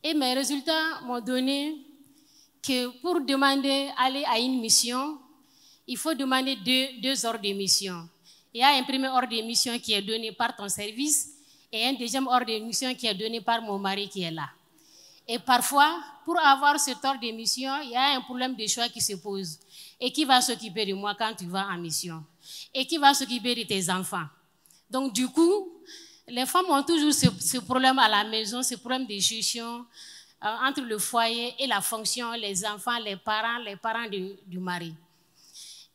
Et mes résultats m'ont donné que pour demander aller à une mission, il faut demander deux ordres de mission. Il y a un premier ordre de mission qui est donné par ton service et un deuxième ordre de mission qui est donné par mon mari qui est là. Et parfois, pour avoir cet ordre de mission, il y a un problème de choix qui se pose. Et qui va s'occuper de moi quand tu vas en mission? Et qui va s'occuper de tes enfants? Donc du coup, les femmes ont toujours ce problème à la maison, ce problème de gestion entre le foyer et la fonction, les enfants, les parents du mari.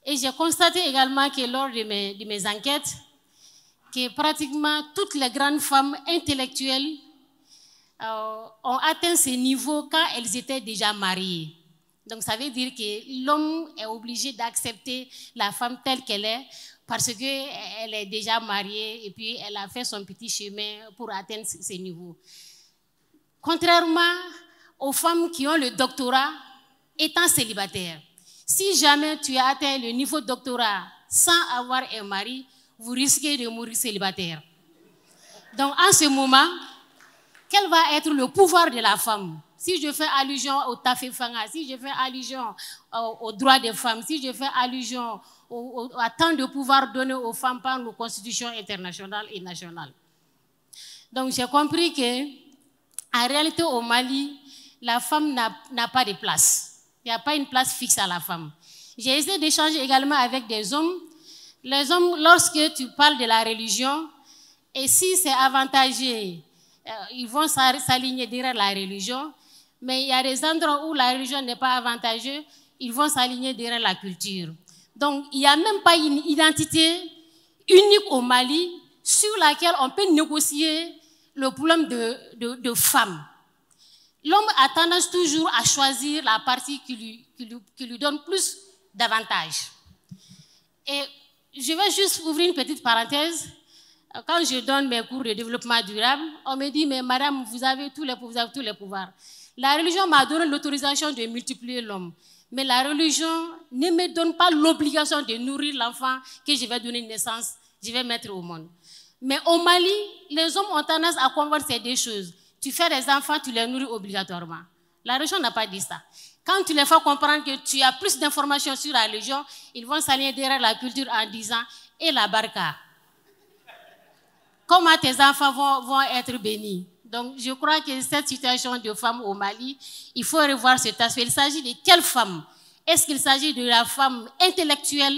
Et j'ai constaté également que lors de mes enquêtes, que pratiquement toutes les grandes femmes intellectuelles ont atteint ce niveau quand elles étaient déjà mariées. Donc ça veut dire que l'homme est obligé d'accepter la femme telle qu'elle est parce qu'elle est déjà mariée et puis elle a fait son petit chemin pour atteindre ce niveau. Contrairement aux femmes qui ont le doctorat étant célibataires. Si jamais tu as atteint le niveau de doctorat sans avoir un mari, vous risquez de mourir célibataire. Donc, en ce moment, quel va être le pouvoir de la femme? Si je fais allusion au Tafefanga, si je fais allusion aux droits des femmes, si je fais allusion à tant de pouvoir donné aux femmes par nos constitutions internationales et nationales. Donc, j'ai compris que, en réalité, au Mali, la femme n'a pas de place. Il n'y a pas une place fixe à la femme. J'ai essayé d'échanger également avec des hommes. Les hommes, lorsque tu parles de la religion, et si c'est avantageux ils vont s'aligner derrière la religion, mais il y a des endroits où la religion n'est pas avantageuse, ils vont s'aligner derrière la culture. Donc, il n'y a même pas une identité unique au Mali sur laquelle on peut négocier le problème de femmes. L'homme a tendance toujours à choisir la partie qui lui donne plus d'avantages. Et je vais juste ouvrir une petite parenthèse. Quand je donne mes cours de développement durable, on me dit, mais madame, vous avez tous les pouvoirs. La religion m'a donné l'autorisation de multiplier l'homme. Mais la religion ne me donne pas l'obligation de nourrir l'enfant que je vais donner naissance, je vais mettre au monde. Mais au Mali, les hommes ont tendance à convaincre ces deux choses. Tu fais des enfants, tu les nourris obligatoirement. La religion n'a pas dit ça. Quand tu les fais comprendre que tu as plus d'informations sur la religion, ils vont s'aligner derrière la culture en disant « et la barca ». Comment tes enfants vont être bénis? Donc, je crois que cette situation de femmes au Mali, il faut revoir cet aspect. Il s'agit de quelle femme? Est-ce qu'il s'agit de la femme intellectuelle,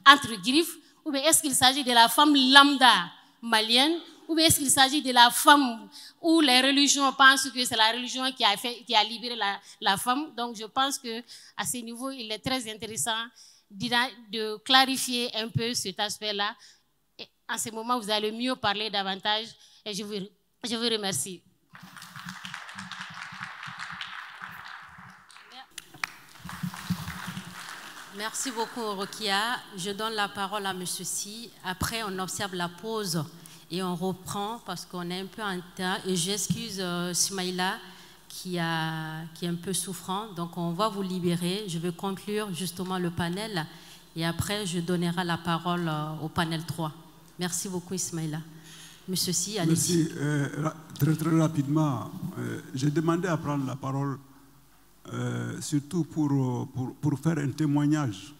entre griffes, ou bien est-ce qu'il s'agit de la femme lambda malienne, ou bien est-ce qu'il s'agit de la femme où les religions pensent que c'est la religion qui a libéré la femme? Donc, je pense qu'à ce niveau, il est très intéressant de clarifier un peu cet aspect-là. En ce moment, vous allez mieux parler davantage et je vous remercie. Merci beaucoup, Rokia. Je donne la parole à M. Si. Après, on observe la pause et on reprend parce qu'on est un peu en temps. Et j'excuse Smaïla qui est un peu souffrant. Donc, on va vous libérer. Je vais conclure justement le panel et après, je donnerai la parole au panel 3. Merci beaucoup, Ismaïla. Monsieur Si, allez-y. Très, très rapidement, j'ai demandé à prendre la parole surtout pour faire un témoignage.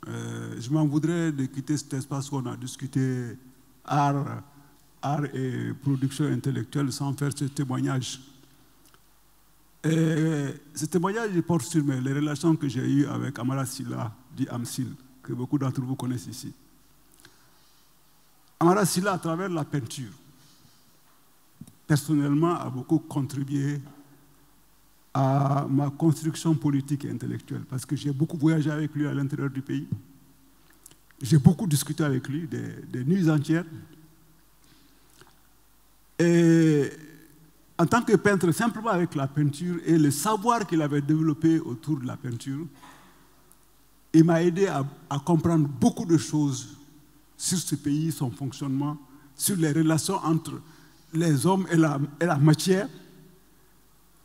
Je m'en voudrais de quitter cet espace où on a discuté art et production intellectuelle sans faire ce témoignage. Et ce témoignage porte sur les relations que j'ai eues avec Amara Sylla, dit Amsil, que beaucoup d'entre vous connaissent ici. Amara Sylla, à travers la peinture, personnellement, a beaucoup contribué à ma construction politique et intellectuelle, parce que j'ai beaucoup voyagé avec lui à l'intérieur du pays. J'ai beaucoup discuté avec lui, des nuits entières. Et en tant que peintre, simplement avec la peinture et le savoir qu'il avait développé autour de la peinture, il m'a aidé à comprendre beaucoup de choses sur ce pays, son fonctionnement, sur les relations entre les hommes et la matière.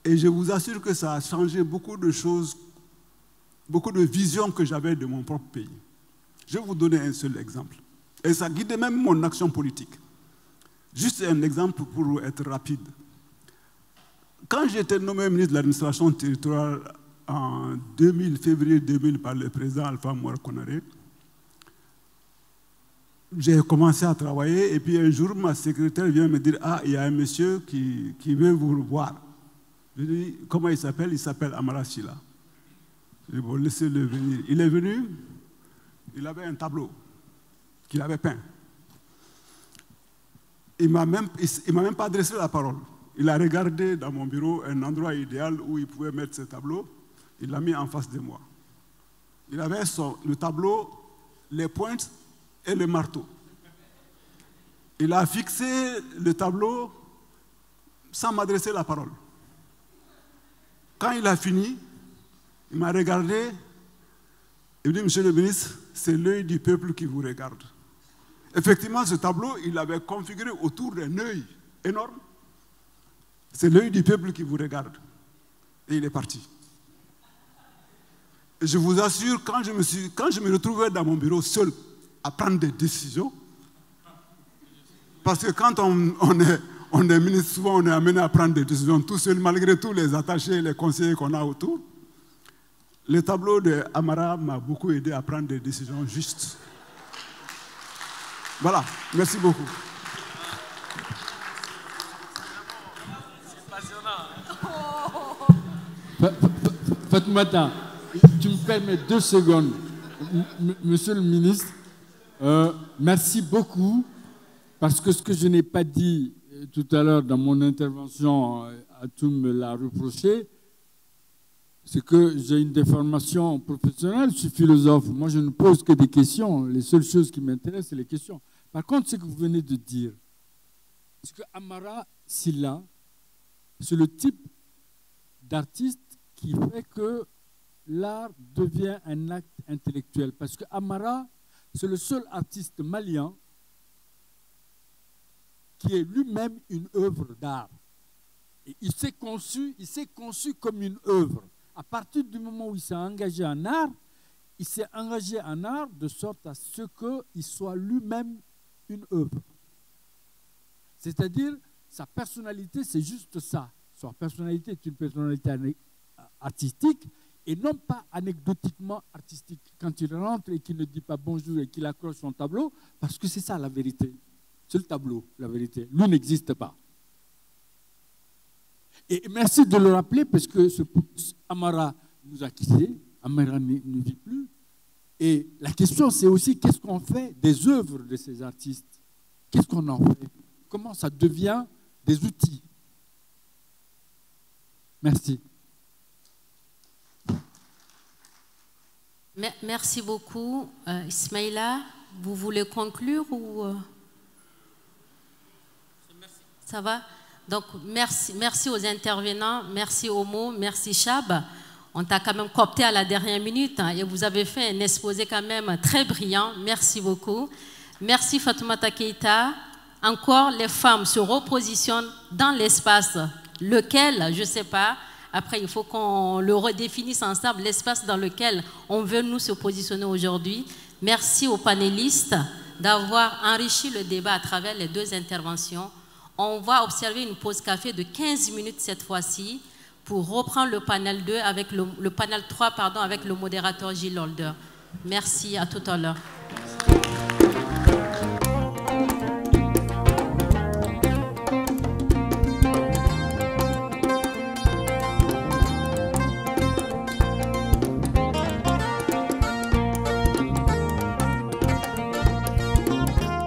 Et je vous assure que ça a changé beaucoup de choses, beaucoup de visions que j'avais de mon propre pays. Je vais vous donner un seul exemple. Et ça guidait même mon action politique. Juste un exemple pour être rapide. Quand j'ai été nommé ministre de l'administration territoriale en février 2000 par le président Alpha Amadou Konaré, j'ai commencé à travailler et puis un jour, ma secrétaire vient me dire « Ah, il y a un monsieur qui veut vous revoir. » Je lui dis « Comment il s'appelle ?» Il s'appelle Amara Sylla. Je dis « Bon, laissez-le venir. » Il est venu, il avait un tableau qu'il avait peint. Il ne m'a même pas adressé la parole. Il a regardé dans mon bureau un endroit idéal où il pouvait mettre ce tableau. Il l'a mis en face de moi. Il avait le tableau, les pointes et le marteau. Il a fixé le tableau sans m'adresser la parole. Quand il a fini, il m'a regardé et il dit « Monsieur le ministre, c'est l'œil du peuple qui vous regarde. » Effectivement, ce tableau, il l'avait configuré autour d'un œil énorme. C'est l'œil du peuple qui vous regarde. Et il est parti. Et je vous assure, quand je me retrouvais dans mon bureau seul à prendre des décisions, parce que quand on est ministre, souvent on est amené à prendre des décisions tout seul, malgré tous les attachés, les conseillers qu'on a autour. Le tableau de Amara m'a beaucoup aidé à prendre des décisions justes. Voilà, merci beaucoup. Fatoumata, tu me permets 2 secondes. Monsieur le ministre, merci beaucoup, parce que ce que je n'ai pas dit tout à l'heure dans mon intervention, Atoum me l'a reproché, c'est que j'ai une déformation professionnelle, je suis philosophe. Moi, je ne pose que des questions. Les seules choses qui m'intéressent, c'est les questions. Par contre, ce que vous venez de dire, c'est que Amara Sylla, c'est le type d'artiste qui fait que l'art devient un acte intellectuel. Parce que Amara, c'est le seul artiste malien qui est lui-même une œuvre d'art. Et il s'est conçu comme une œuvre. À partir du moment où il s'est engagé en art, il s'est engagé en art de sorte à ce qu'il soit lui-même une œuvre. C'est-à-dire, sa personnalité, c'est juste ça. Sa personnalité est une personnalité artistique et non pas anecdotiquement artistique. Quand il rentre et qu'il ne dit pas bonjour et qu'il accroche son tableau, parce que c'est ça la vérité. C'est le tableau, la vérité. Lui n'existe pas. Et merci de le rappeler parce que Amara nous a quittés, Amara ne vit plus. Et la question, c'est aussi qu'est-ce qu'on fait des œuvres de ces artistes? Qu'est-ce qu'on en fait? Comment ça devient des outils? Merci. Merci beaucoup. Ismaïla, vous voulez conclure ou ça va? Donc, merci aux intervenants, merci Omo, merci Chab. On t'a quand même coopté à la dernière minute hein, et vous avez fait un exposé quand même très brillant. Merci beaucoup. Merci Fatoumata Keïta. Encore, les femmes se repositionnent dans l'espace. Lequel, je ne sais pas. Après, il faut qu'on le redéfinisse ensemble, l'espace dans lequel on veut nous se positionner aujourd'hui. Merci aux panélistes d'avoir enrichi le débat à travers les deux interventions. On va observer une pause café de 15 minutes cette fois-ci pour reprendre le panel 2 avec le panel 3 pardon, avec le modérateur Gilles Holder. Merci, à tout à l'heure.